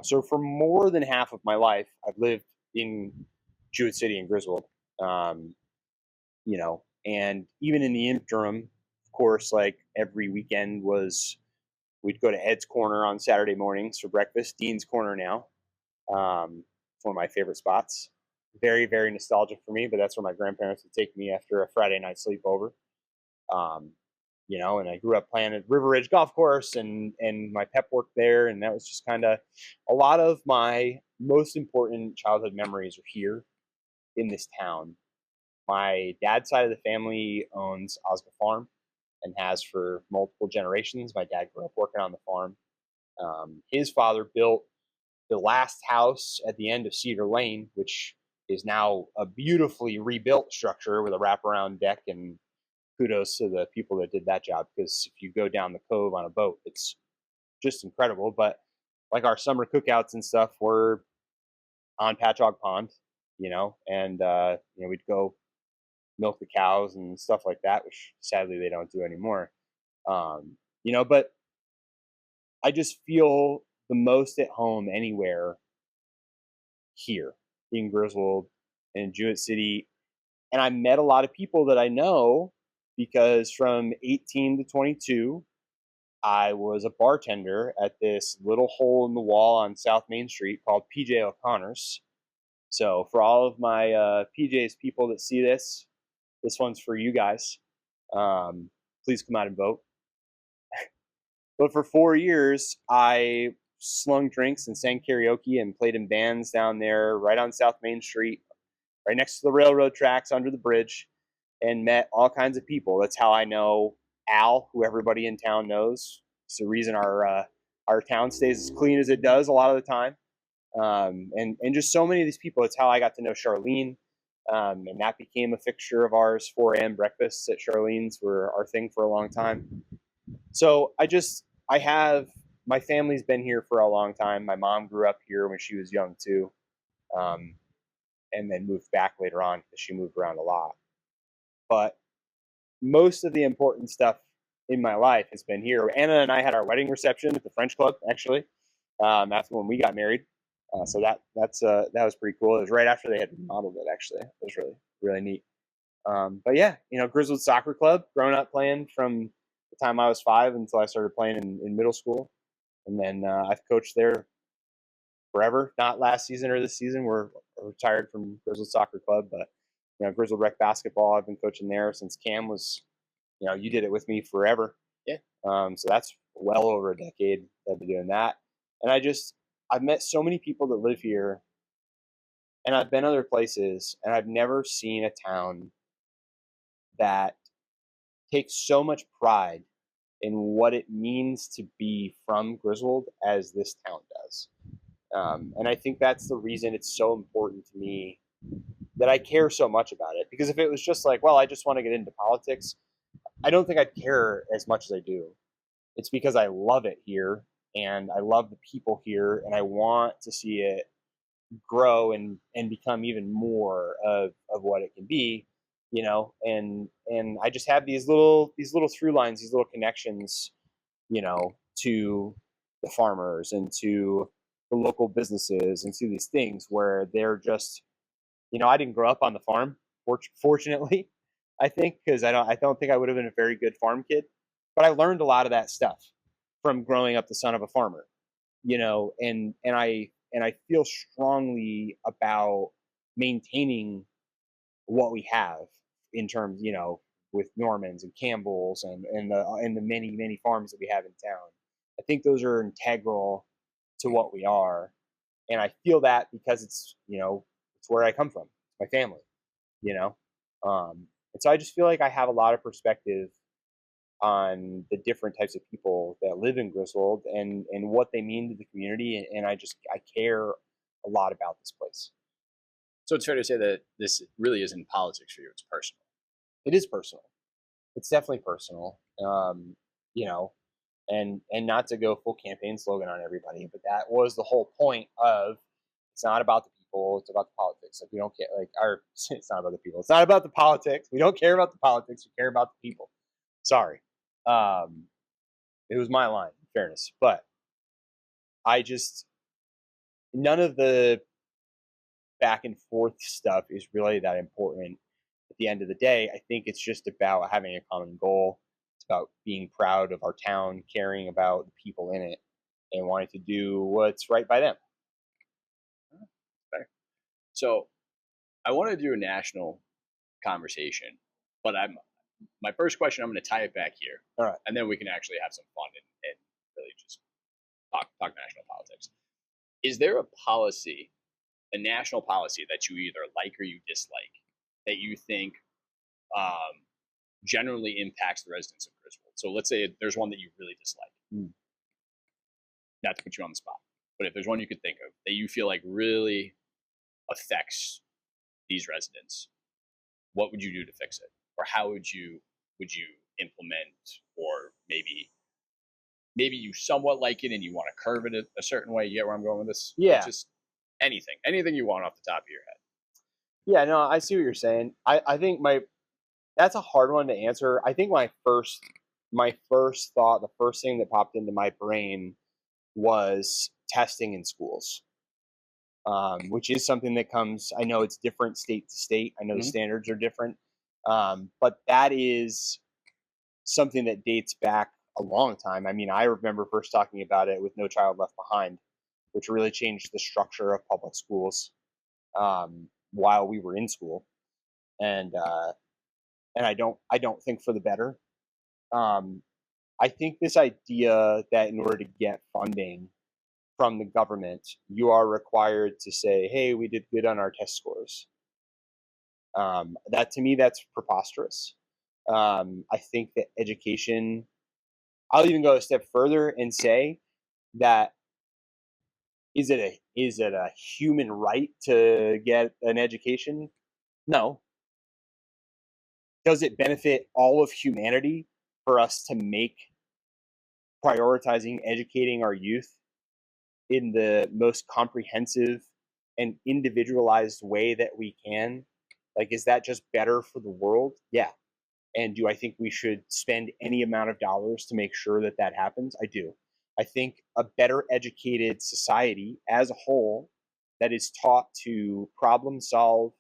S3: So for more than half of my life, I've lived in Jewett City and Griswold. And even in the interim, of course, every weekend we'd go to Ed's Corner on Saturday mornings for breakfast. Dean's Corner now. It's one of my favorite spots. Very, very nostalgic for me, but that's where my grandparents would take me after a Friday night sleepover. And I grew up playing at River Ridge Golf Course, and my pep worked there, and that was just kind of a lot of my most important childhood memories are here in this town. My dad's side of the family owns Osgood Farm and has for multiple generations. My dad grew up working on the farm. His father built the last house at the end of Cedar Lane, which is now a beautifully rebuilt structure with a wraparound deck, and kudos to the people that did that job, because if you go down the cove on a boat, it's just incredible. But our summer cookouts and stuff were on Patchogue Pond, and we'd go milk the cows and stuff like that, which sadly they don't do anymore. But I just feel the most at home anywhere here in Griswold and Jewett City. And I met a lot of people that I know, because from 18 to 22, I was a bartender at this little hole in the wall on South Main Street called PJ O'Connor's. So for all of my PJ's people that see this one's for you guys. Please come out and vote. But for 4 years, I slung drinks and sang karaoke and played in bands down there right on South Main Street, right next to the railroad tracks under the bridge, and met all kinds of people. That's how I know Al, who everybody in town knows. It's the reason our town stays as clean as it does a lot of the time. And just so many of these people. It's how I got to know Charlene. And that became a fixture of ours. 4 a.m. breakfasts at Charlene's were our thing for a long time. So my family's been here for a long time. My mom grew up here when she was young too. And then moved back later on because she moved around a lot. But most of the important stuff in my life has been here. Anna and I had our wedding reception at the French Club, actually. That's when we got married. So that was pretty cool. It was right after they had remodeled it, actually. It was really, really neat. But yeah, Griswold Soccer Club, growing up playing from the time I was 5 until I started playing in middle school. And then I've coached there forever. Not last season or this season. We're retired from Griswold Soccer Club, but Griswold Rec Basketball, I've been coaching there since Cam was, you did it with me forever.
S2: Yeah.
S3: So that's well over a decade that I've been doing that. And I've met so many people that live here, and I've been other places, and I've never seen a town that takes so much pride in what it means to be from Griswold as this town does. And I think that's the reason it's so important to me that I care so much about it. Because if it was just like, well, I just want to get into politics, I don't think I'd care as much as I do. It's because I love it here, and I love the people here, and I want to see it grow and become even more of what it can be, and I just have these little through lines, these little connections to the farmers and to the local businesses and to these things where they're just, I didn't grow up on the farm, fortunately, I think, because I don't think I would have been a very good farm kid, but I learned a lot of that stuff from growing up the son of a farmer, and I feel strongly about maintaining what we have in terms, with Normans and Campbell's and the many farms that we have in town. I think those are integral to what we are, and I feel that because it's where I come from, my family, you know, and so I just feel like I have a lot of perspective on the different types of people that live in Griswold and what they mean to the community, and I care a lot about this place.
S2: So it's fair to say that this really isn't politics for you; it's personal.
S3: It is personal. It's definitely personal. You know, and not to go full campaign slogan on everybody, but that was the whole point of it's not about the people, it's about the politics. Like we don't care, it's not about the people. It's not about the politics. We don't care about the politics. We care about the people. Sorry. It was my line, in fairness, but none of the back and forth stuff is really that important. At the end of the day, I think it's just about having a common goal. It's about being proud of our town, caring about the people in it, and wanting to do what's right by them.
S2: Okay. So I want to do a national conversation, but my first question, I'm going to tie it back here.
S3: All right.
S2: And then we can actually have some fun and really just talk national politics. Is there a national policy that you either like or you dislike that you think generally impacts the residents of Griswold? So let's say there's one that you really dislike. Not to put you on the spot, but if there's one you could think of that you feel like really affects these residents, what would you do to fix it? Or how would you implement, or maybe you somewhat like it and you want to curve it a certain way? You get where I'm going with this?
S3: Yeah.
S2: Just anything you want off the top of your head.
S3: Yeah, no, I see what you're saying. I think that's a hard one to answer. I think my first thought, the first thing that popped into my brain was testing in schools, which is something that comes, I know it's different state to state. I know the standards are different. But that is something that dates back a long time. I mean, I remember first talking about it with No Child Left Behind, which really changed the structure of public schools while we were in school, and I don't think for the better. I think this idea that in order to get funding from the government, you are required to say, "Hey, we did good on our test scores." That to me, that's preposterous. I think that education. I'll even go a step further and say that is it a human right to get an education? No. Does it benefit all of humanity for us to make prioritizing educating our youth in the most comprehensive and individualized way that we can? Like, is that just better for the world? Yeah. And do I think we should spend any amount of dollars to make sure that that happens? I do. I think a better educated society as a whole that is taught to problem solve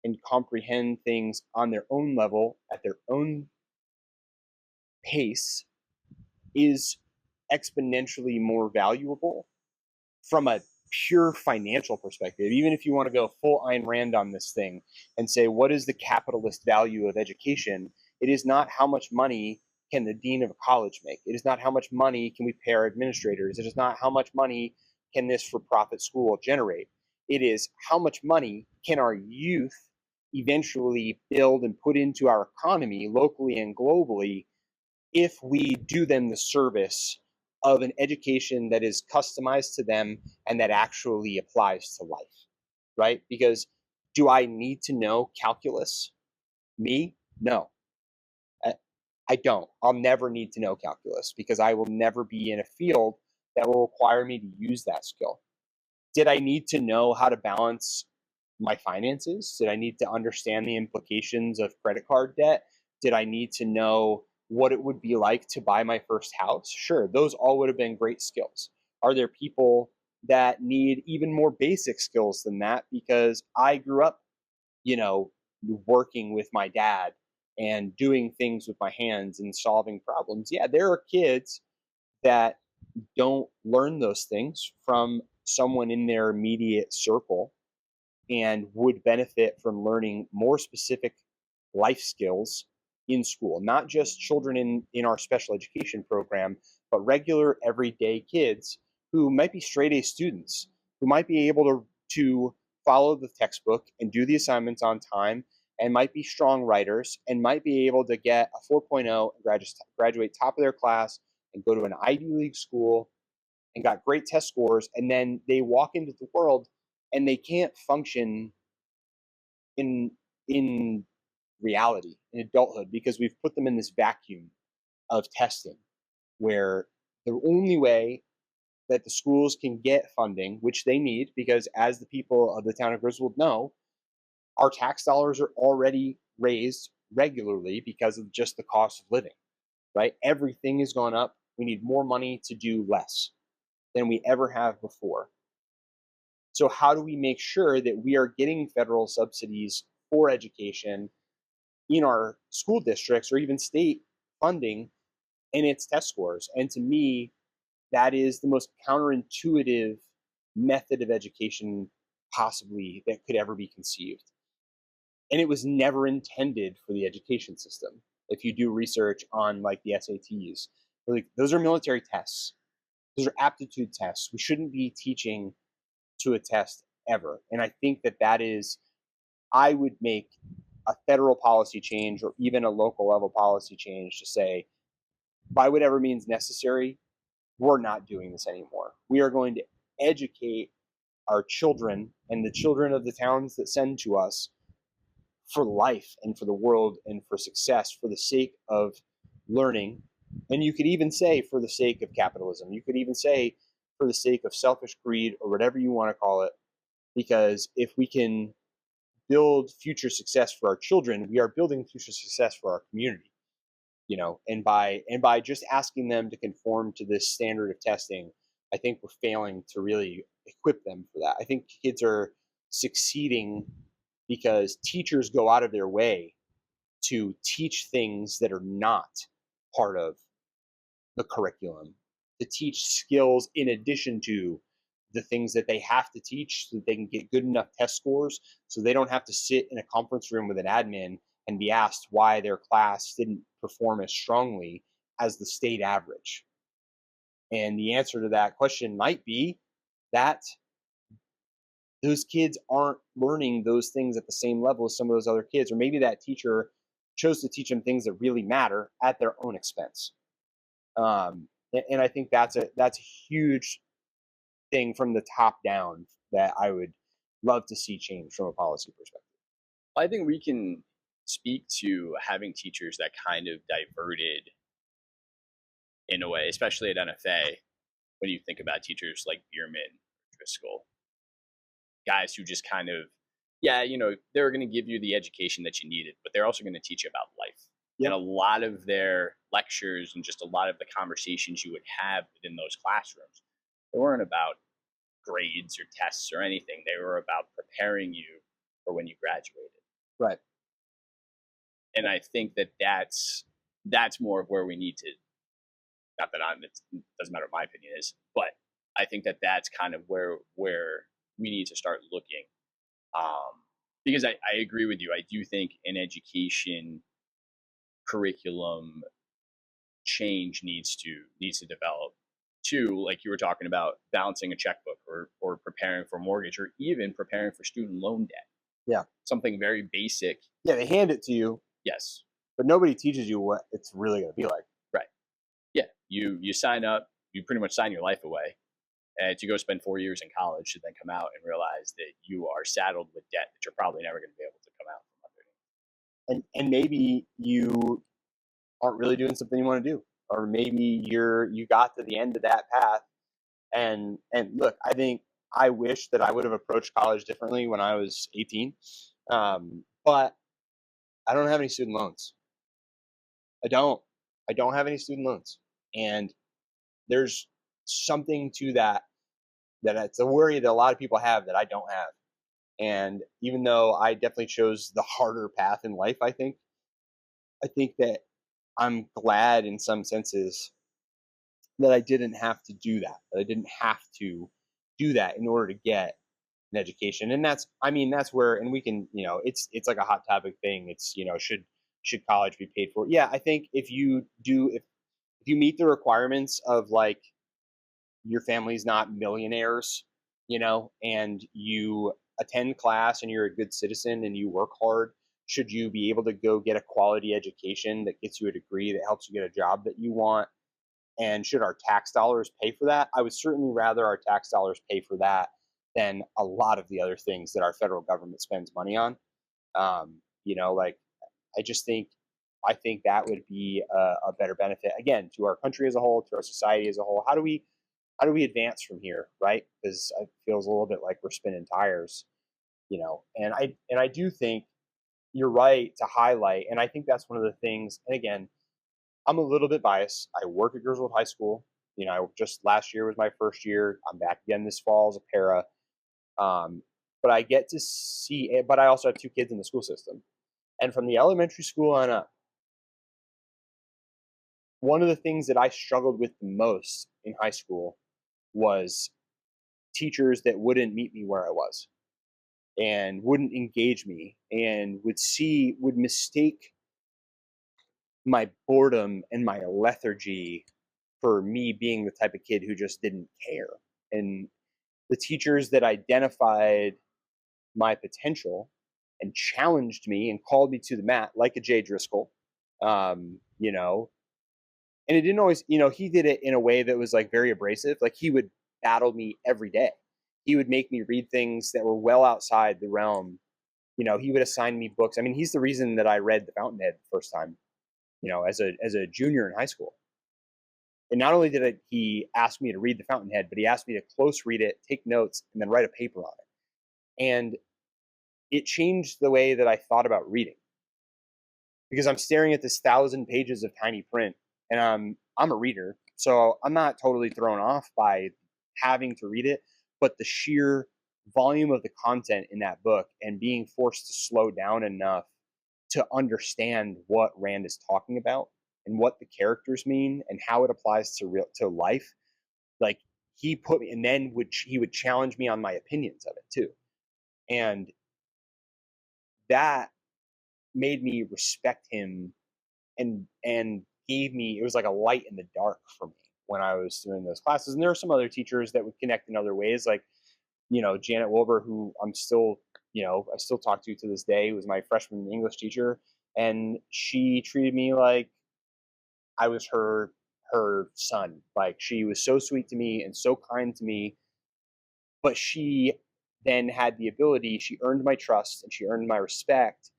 S3: and comprehend things on their own level at their own pace is exponentially more valuable from a pure financial perspective. Even if you want to go full Ayn Rand on this thing and say, what is the capitalist value of education? It is not how much money can the dean of a college make. It is not how much money can we pay our administrators. It is not how much money can this for-profit school generate. It is how much money can our youth eventually build and put into our economy locally and globally if we do them the service of an education that is customized to them and that actually applies to life, right? Because do I need to know calculus? Me? No. I don't. I'll never need to know calculus because I will never be in a field that will require me to use that skill. Did I need to know how to balance my finances? Did I need to understand the implications of credit card debt? Did I need to know what it would be like to buy my first house? Sure, those all would have been great skills. Are there people that need even more basic skills than that? Because I grew up, working with my dad and doing things with my hands and solving problems. Yeah, there are kids that don't learn those things from someone in their immediate circle and would benefit from learning more specific life skills in school, not just children in our special education program, but regular everyday kids who might be straight A students, who might be able to follow the textbook and do the assignments on time, and might be strong writers, and might be able to get a 4.0 and graduate top of their class and go to an Ivy League school and got great test scores, and then they walk into the world and they can't function in reality, in adulthood, because we've put them in this vacuum of testing where the only way that the schools can get funding, which they need, because as the people of the town of Griswold know, our tax dollars are already raised regularly because of just the cost of living, right? Everything has gone up. We need more money to do less than we ever have before. So how do we make sure that we are getting federal subsidies for education in our school districts or even state funding and its test scores? And to me, that is the most counterintuitive method of education possibly that could ever be conceived. And it was never intended for the education system. If you do research on like the SATs, like those are military tests. Those are aptitude tests. We shouldn't be teaching to a test ever. And I think that is, I would make a federal policy change or even a local level policy change to say, by whatever means necessary, we're not doing this anymore. We are going to educate our children and the children of the towns that send to us for life and for the world and for success, for the sake of learning. And you could even say for the sake of capitalism. You could even say for the sake of selfish greed or whatever you want to call it. Because if we can build future success for our children, we are building future success for our community. And by just asking them to conform to this standard of testing, I think we're failing to really equip them for that. I think kids are succeeding because teachers go out of their way to teach things that are not part of the curriculum, to teach skills in addition to the things that they have to teach so that they can get good enough test scores so they don't have to sit in a conference room with an admin and be asked why their class didn't perform as strongly as the state average. And the answer to that question might be that those kids aren't learning those things at the same level as some of those other kids, or maybe that teacher chose to teach them things that really matter at their own expense. And I think that's a huge thing from the top down that I would love to see change from a policy perspective.
S2: I think we can speak to having teachers that kind of diverted in a way, especially at NFA, when you think about teachers like Bierman, Driscoll, guys who just kind of, they're going to give you the education that you needed, but they're also going to teach you about life. Yep. And a lot of their lectures and just a lot of the conversations you would have within those classrooms, they weren't about grades or tests or anything. They were about preparing you for when you graduated.
S3: Right.
S2: And I think that's more of where we need to, not that it doesn't matter what my opinion is, but I think that's kind of where we need to start looking. Because I agree with you. I do think an education curriculum change needs to develop. Two, like you were talking about, balancing a checkbook or preparing for mortgage or even preparing for student loan debt.
S3: Yeah.
S2: Something very basic.
S3: Yeah, they hand it to you.
S2: Yes.
S3: But nobody teaches you what it's really going to be like.
S2: Right. Yeah. You sign up, you pretty much sign your life away to go spend 4 years in college to then come out and realize that you are saddled with debt that you're probably never going to be able to come out from underneath.
S3: And maybe you aren't really doing something you want to do. Or maybe you got to the end of that path. And look, I wish that I would have approached college differently when I was 18. But I don't have any student loans. I don't. I don't have any student loans. And there's something to that it's a worry that a lot of people have that I don't have. And even though I definitely chose the harder path in life, I think that I'm glad in some senses that I didn't have to do that. That I didn't have to do that in order to get an education. And that's where, and we can, it's like a hot topic thing. It's, should college be paid for? Yeah, I think if you meet the requirements of like your family's not millionaires, and you attend class and you're a good citizen and you work hard, should you be able to go get a quality education that gets you a degree that helps you get a job that you want? And should our tax dollars pay for that? I would certainly rather our tax dollars pay for that than a lot of the other things that our federal government spends money on. Like I think that would be a better benefit again to our country as a whole, to our society as a whole. How do we advance from here, right? Because it feels a little bit like we're spinning tires, And I do think you're right to highlight, and I think that's one of the things. And again, I'm a little bit biased. I work at Griswold High School. Just last year was my first year. I'm back again this fall as a para. But I get to see, but I also have two kids in the school system. And from the elementary school on up, one of the things that I struggled with the most in high school was teachers that wouldn't meet me where I was and wouldn't engage me and would mistake my boredom and my lethargy for me being the type of kid who just didn't care. And the teachers that identified my potential and challenged me and called me to the mat, like a Jay Driscoll, and it didn't always, he did it in a way that was like very abrasive. Like he would battle me every day. He would make me read things that were well outside the realm. He would assign me books. I mean, he's the reason that I read The Fountainhead the first time, as a junior in high school. And not only did he ask me to read The Fountainhead, but he asked me to close read it, take notes, and then write a paper on it. And it changed the way that I thought about reading, because I'm staring at this 1,000 pages of tiny print, and I'm a reader, so I'm not totally thrown off by having to read it, but the sheer volume of the content in that book and being forced to slow down enough to understand what Rand is talking about and what the characters mean and how it applies to life. Like he put me, and then he would challenge me on my opinions of it too. And that made me respect him and gave me, it was like a light in the dark for me when I was doing those classes. And there are some other teachers that would connect in other ways, like, Janet Wilbur, who I'm still, I still talk to this day, who was my freshman English teacher. And she treated me like I was her son. Like she was so sweet to me and so kind to me, but she then had the ability, she earned my trust and she earned my respect.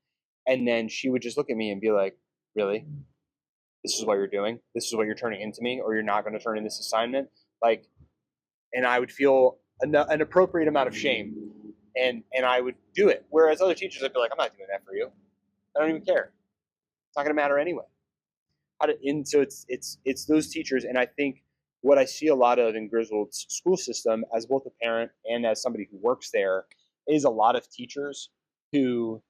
S3: And then she would just look at me and be like, really? This is what you're doing? This is what you're turning into me? Or you're not going to turn in this assignment? Like, and I would feel an appropriate amount of shame, and I would do it. Whereas other teachers, I'd be like, I'm not doing that for you. I don't even care. It's not going to matter anyway. So it's those teachers, and I think what I see a lot of in Griswold's school system, as both a parent and as somebody who works there, is a lot of teachers who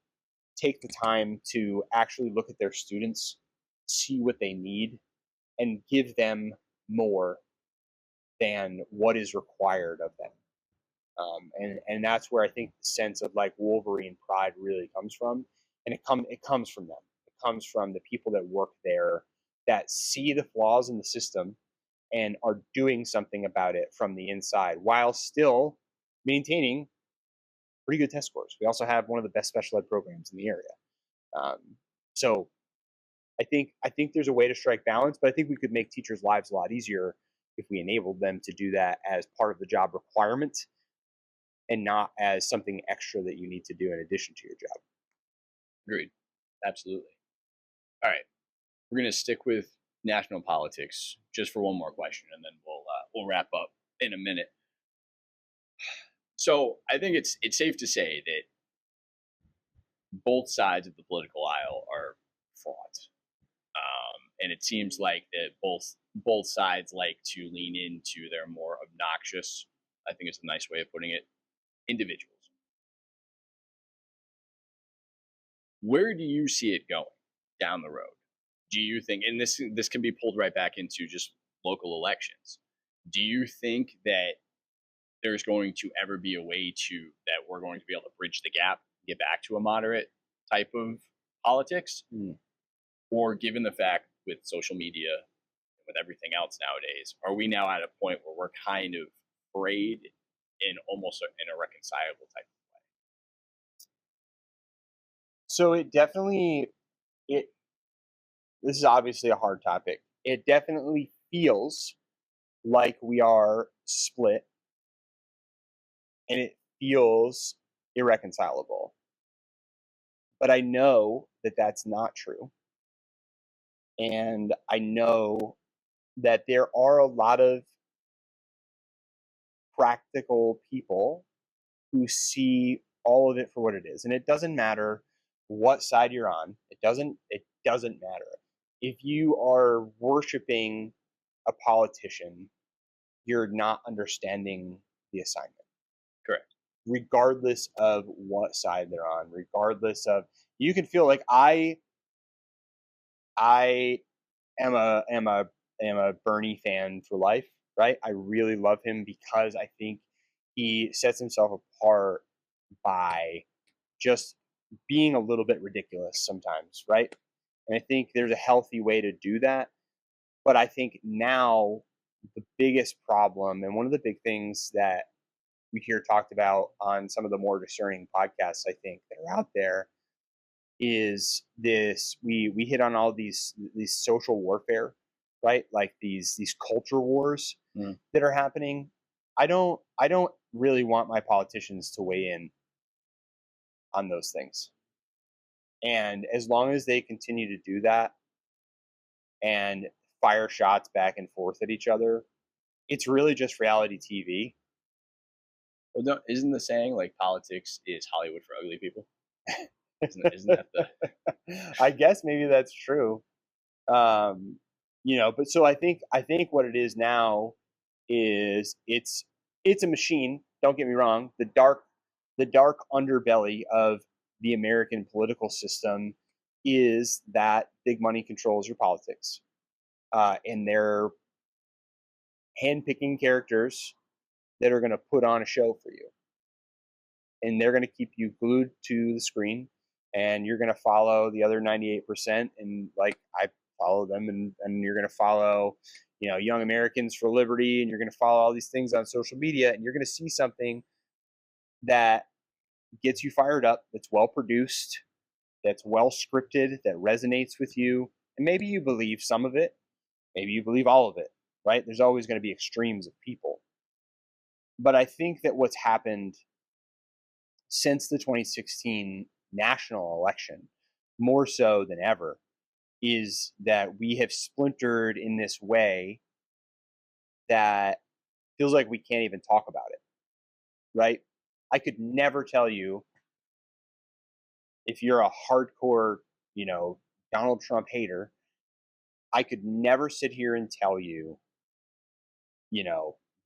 S3: take the time to actually look at their students, see what they need, and give them more than what is required of them. And that's where I think the sense of like Wolverine pride really comes from. And it comes from them. It comes from the people that work there that see the flaws in the system and are doing something about it from the inside while still maintaining pretty good test scores. We also have one of the best special ed programs in the area. So I think there's a way to strike balance, but I think we could make teachers' lives a lot easier if we enabled them to do that as part of the job requirement and not as something extra that you need to do in addition to your job.
S2: Agreed. Absolutely. All right. We're going to stick with national politics just for one more question, and then we'll wrap up in a minute. So I think it's safe to say that both sides of the political aisle are fraught. and it seems like that both sides like to lean into their more obnoxious, I think it's a nice way of putting it, individuals. Where do you see it going down the road? Do you think, and this can be pulled right back into just local elections, do you think that there's going to ever be a way that we're going to be able to bridge the gap, get back to a moderate type of politics? Or given the fact with social media and with everything else nowadays, are we now at a point where we're kind of afraid in almost an irreconcilable type of way?
S3: So this is obviously a hard topic. It definitely feels like we are split, and it feels irreconcilable. But I know that that's not true. And I know that there are a lot of practical people who see all of it for what it is. And it doesn't matter what side you're on. It doesn't matter. If you are worshiping a politician, you're not understanding the assignment.
S2: Correct.
S3: Regardless of what side they're on, regardless of, you can feel like I am a Bernie fan for life, right? I really love him because I think he sets himself apart by just being a little bit ridiculous sometimes, right? And I think there's a healthy way to do that. But I think now the biggest problem, and one of the big things that we hear talked about on some of the more discerning podcasts, I think, that are out there, is this: we hit on all these social warfare, right? Like these culture wars that are happening. I don't really want my politicians to weigh in on those things. And as long as they continue to do that and fire shots back and forth at each other, it's really just reality TV.
S2: Well, no, isn't the saying like politics is Hollywood for ugly people? Isn't that the?
S3: I guess maybe that's true. But so I think what it is now is it's a machine. Don't get me wrong. The dark underbelly of the American political system is that big money controls your politics, and they're handpicking characters that are going to put on a show for you, and they're going to keep you glued to the screen, and you're going to follow the other 98%, and like I follow them, and you're going to follow, Young Americans for Liberty, and you're going to follow all these things on social media, and you're going to see something that gets you fired up, that's well produced, that's well scripted, that resonates with you, and maybe you believe some of it, maybe you believe all of it, right? There's always going to be extremes of people. But I think that what's happened since the 2016 national election, more so than ever, is that we have splintered in this way that feels like we can't even talk about it, right? I could never tell you, if you're a hardcore, Donald Trump hater, I could never sit here and tell you,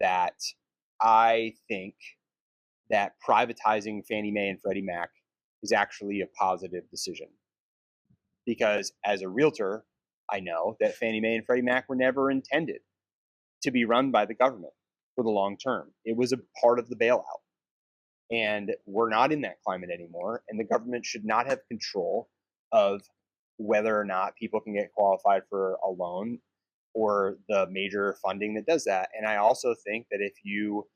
S3: that I think that privatizing Fannie Mae and Freddie Mac is actually a positive decision. Because as a realtor, I know that Fannie Mae and Freddie Mac were never intended to be run by the government for the long term. It was a part of the bailout. And we're not in that climate anymore. And the government should not have control of whether or not people can get qualified for a loan or the major funding that does that. And I also think that if you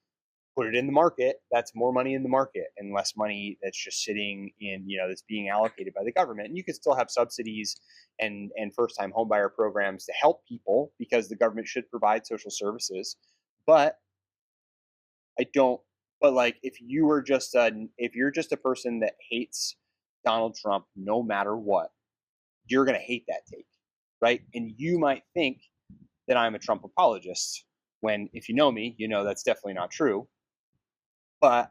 S3: put it in the market, that's more money in the market and less money that's just sitting in, that's being allocated by the government. And you can still have subsidies and first-time homebuyer programs to help people, because the government should provide social services. But like, if you're just a person that hates Donald Trump no matter what, you're going to hate that take, right? And you might think that I'm a Trump apologist, when, if you know me, that's definitely not true. But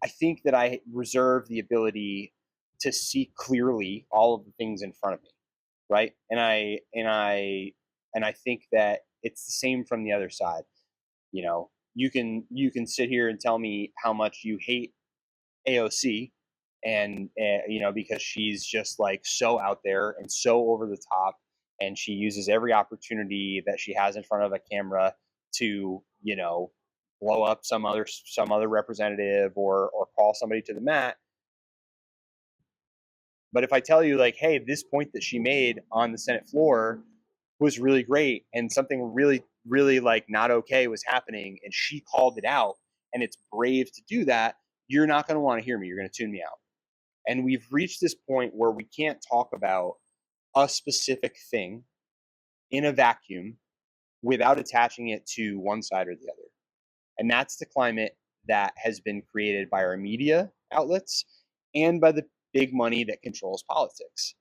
S3: I think that I reserve the ability to see clearly all of the things in front of me. right? And I think that it's the same from the other side. You can sit here and tell me how much you hate AOC, and because she's just like so out there and so over the top, and she uses every opportunity that she has in front of a camera to blow up some other representative or call somebody to the mat. But if I tell you, like, hey, this point that she made on the Senate floor was really great, and something really, really like not okay was happening, and she called it out, and it's brave to do that, you're not going to want to hear me. You're going to tune me out. And we've reached this point where we can't talk about a specific thing in a vacuum without attaching it to one side or the other. And that's the climate that has been created by our media outlets and by the big money that controls politics.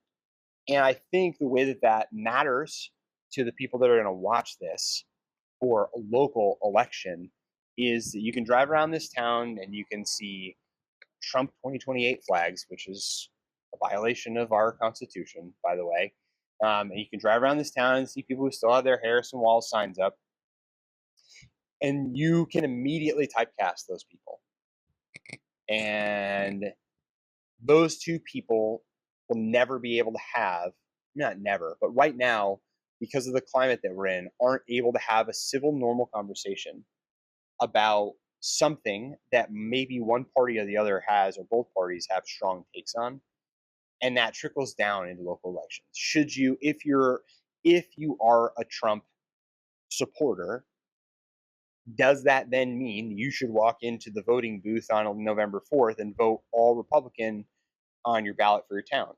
S3: And I think the way that that matters to the people that are going to watch this for a local election is that you can drive around this town and you can see Trump 2028 flags, which is a violation of our Constitution, by the way. And you can drive around this town and see people who still have their Harrison Walls signs up. And you can immediately typecast those people. And those two people will never be able to have, not never, but right now, because of the climate that we're in, aren't able to have a civil, normal conversation about something that maybe one party or the other has, or both parties have strong takes on. And that trickles down into local elections. If you are a Trump supporter, does that then mean you should walk into the voting booth on November 4th and vote all Republican on your ballot for your town?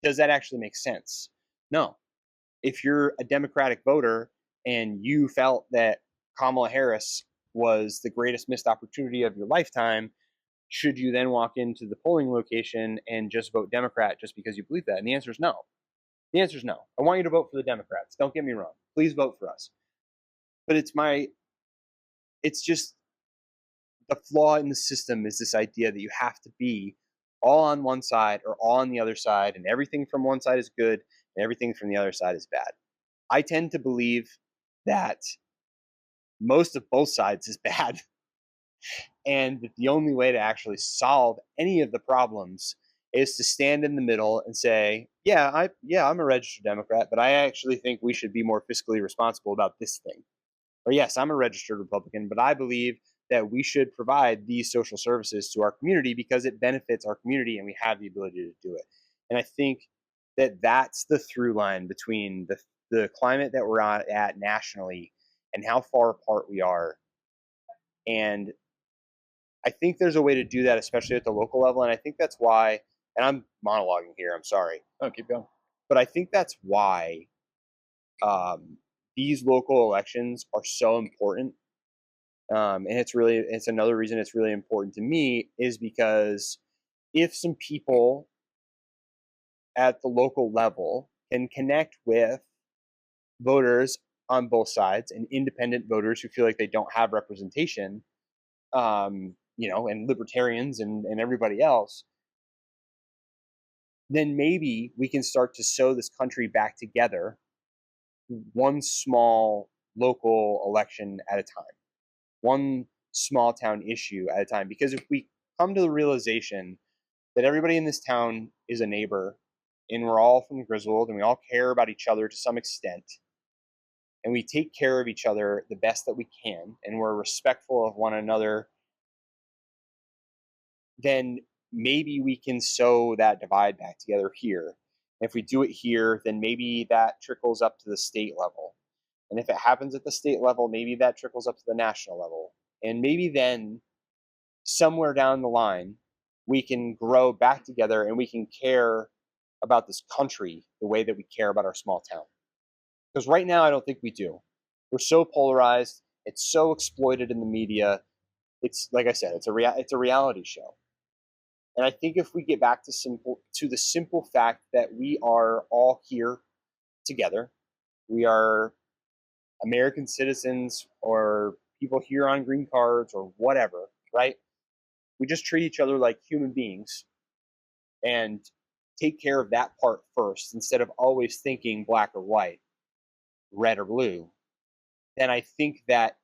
S3: Does that actually make sense? No. If you're a Democratic voter and you felt that Kamala Harris was the greatest missed opportunity of your lifetime, should you then walk into the polling location and just vote Democrat just because you believe that? And the answer is no. The answer is no. I want you to vote for the Democrats. Don't get me wrong. Please vote for us. But it's just the flaw in the system is this idea that you have to be all on one side or all on the other side, and everything from one side is good and everything from the other side is bad. I tend to believe that most of both sides is bad, and that the only way to actually solve any of the problems is to stand in the middle and say, I'm a registered Democrat, but I actually think we should be more fiscally responsible about this thing. Or yes, I'm a registered Republican, but I believe that we should provide these social services to our community because it benefits our community and we have the ability to do it. And I think that that's the through line between the climate that we're at nationally and how far apart we are. And I think there's a way to do that, especially at the local level. And I think that's why, and I'm monologuing here, I'm sorry.
S2: Oh, keep going.
S3: But I think that's why these local elections are so important. And it's another reason it's really important to me is because if some people at the local level can connect with voters on both sides and independent voters who feel like they don't have representation, and libertarians and everybody else, then maybe we can start to sew this country back together, one small local election at a time, one small town issue at a time. Because if we come to the realization that everybody in this town is a neighbor and we're all from Griswold and we all care about each other to some extent, and we take care of each other the best that we can, and we're respectful of one another, then maybe we can sew that divide back together here. If we do it here, then maybe that trickles up to the state level. And if it happens at the state level, maybe that trickles up to the national level. And maybe then somewhere down the line, we can grow back together and we can care about this country the way that we care about our small town. Because right now, I don't think we do. We're so polarized. It's so exploited in the media. It's like I said, it's a reality show. And I think if we get back to the simple fact that we are all here together, we are American citizens or people here on green cards or whatever, right? We just treat each other like human beings. And take care of that part first instead of always thinking black or white, red or blue, then I think that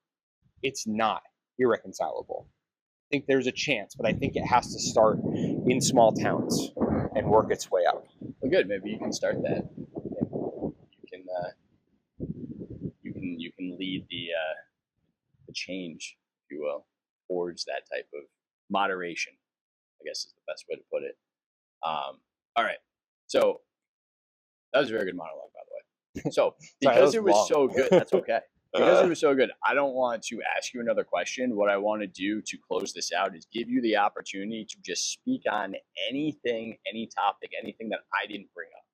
S3: it's not irreconcilable. I think there's a chance, but I think it has to start in small towns and work its way up.
S2: Well, good. Maybe you can start that. You can lead the change, if you will, towards that type of moderation, I guess is the best way to put it. All right. So that was a very good monologue, by the way. So because it was so good, that's okay. Because it was so good, I don't want to ask you another question. What I want to do to close this out is give you the opportunity to just speak on anything, any topic, anything that I didn't bring up.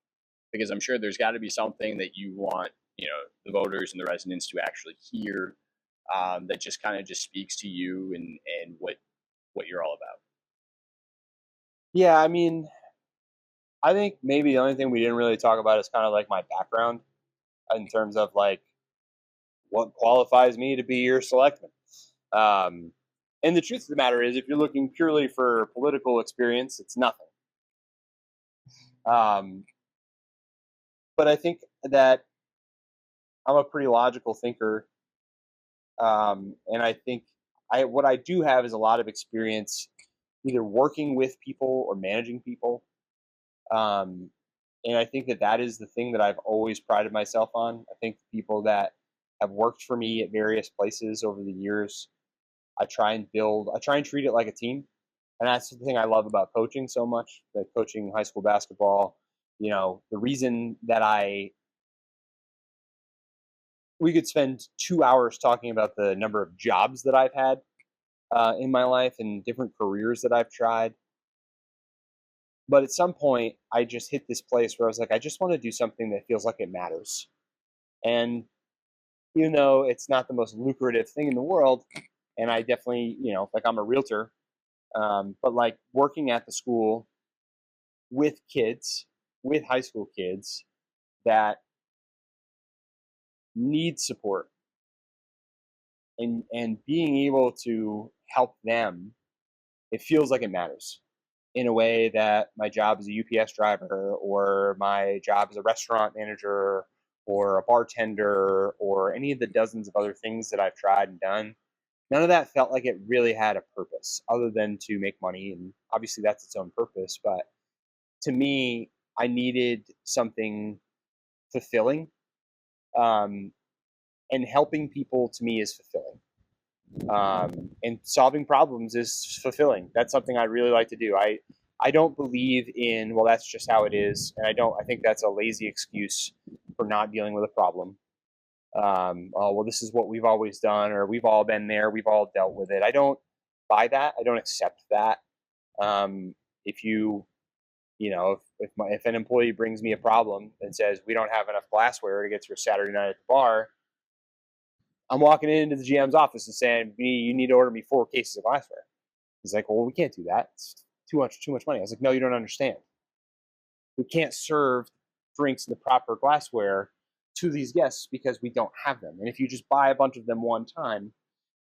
S2: Because I'm sure there's got to be something that you want, the voters and the residents to actually hear, that just kind of just speaks to you and what you're all about.
S3: Yeah, I mean, I think maybe the only thing we didn't really talk about is kind of like my background in terms of like what qualifies me to be your selectman. And the truth of the matter is, if you're looking purely for political experience, it's nothing. But I think that I'm a pretty logical thinker, and I think what I do have is a lot of experience either working with people or managing people. And I think that is the thing that I've always prided myself on. I think people that have worked for me at various places over the years, I try and treat it like a team. And that's the thing I love about coaching so much, that coaching high school basketball, the reason that we could spend 2 hours talking about the number of jobs that I've had in my life and different careers that I've tried. But at some point, I just hit this place where I was like, I just want to do something that feels like it matters. And, it's not the most lucrative thing in the world. And I definitely, like I'm a realtor, but like working at the school with kids, with high school kids that need support and being able to help them, it feels like it matters in a way that my job as a UPS driver or my job as a restaurant manager or a bartender or any of the dozens of other things that I've tried and done, none of that felt like it really had a purpose other than to make money. And obviously that's its own purpose. But to me, I needed something fulfilling. And helping people to me is fulfilling. And solving problems is fulfilling. That's something I really like to do. I don't believe in, well, that's just how it is. And I think that's a lazy excuse for not dealing with a problem. Oh, well, this is what we've always done, or we've all been there. We've all dealt with it. I don't buy that. I don't accept that. If if an employee brings me a problem and says we don't have enough glassware to get through a Saturday night at the bar, I'm walking into the GM's office and saying, you need to order me 4 cases of glassware. He's like, well, we can't do that. It's too much money. I was like, no, you don't understand. We can't serve drinks in the proper glassware to these guests because we don't have them. And if you just buy a bunch of them one time,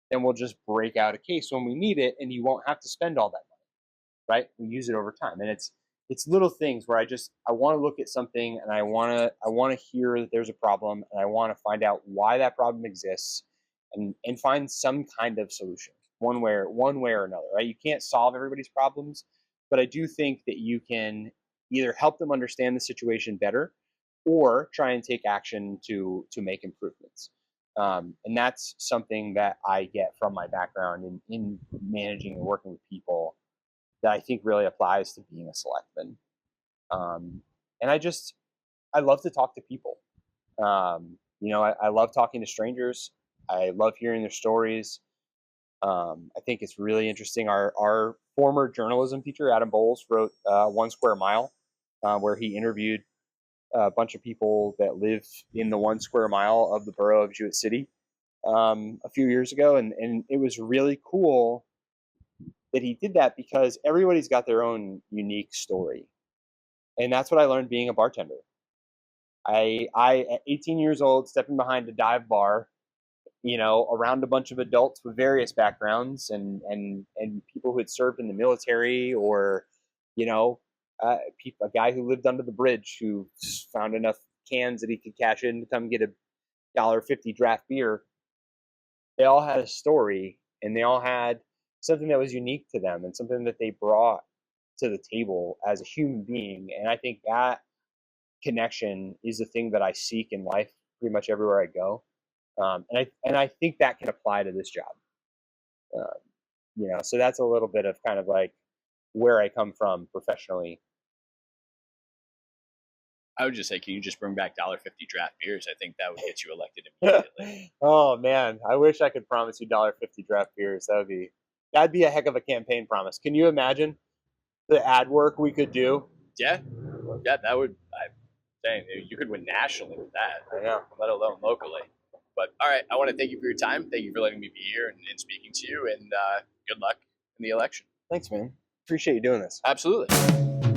S3: then we'll just break out a case when we need it and you won't have to spend all that money, right? We use it over time. And it's little things where I want to look at something and I want to hear that there's a problem and I want to find out why that problem exists and find some kind of solution one way or another, right? You can't solve everybody's problems, but I do think that you can either help them understand the situation better or try and take action to make improvements. And that's something that I get from my background in managing and working with people that I think really applies to being a selectman. And I love to talk to people. I love talking to strangers. I love hearing their stories. I think it's really interesting. Our former journalism teacher, Adam Bowles, wrote 1 Square Mile, where he interviewed a bunch of people that live in the 1 square mile of the borough of Jewett City a few years ago. And it was really cool that he did that because everybody's got their own unique story. And that's what I learned being a bartender. I at 18 years old, stepping behind a dive bar, around a bunch of adults with various backgrounds and people who had served in the military or, a guy who lived under the bridge who found enough cans that he could cash in to come get a $1.50 draft beer. They all had a story, and they all had something that was unique to them and something that they brought to the table as a human being. And I think that connection is the thing that I seek in life pretty much everywhere I go. And I think that can apply to this job. So that's a little bit of kind of like where I come from professionally.
S2: I would just say, can you just bring back $1.50 draft beers? I think that would get you elected immediately.
S3: Oh man, I wish I could promise you $1.50 draft beers. That'd be a heck of a campaign promise. Can you imagine the ad work we could do?
S2: Yeah, that would. I'm saying you could win nationally with that.
S3: I know.
S2: Let alone locally. But all right, I want to thank you for your time. Thank you for letting me be here and speaking to you. And good luck in the election.
S3: Thanks, man. Appreciate you doing this.
S2: Absolutely.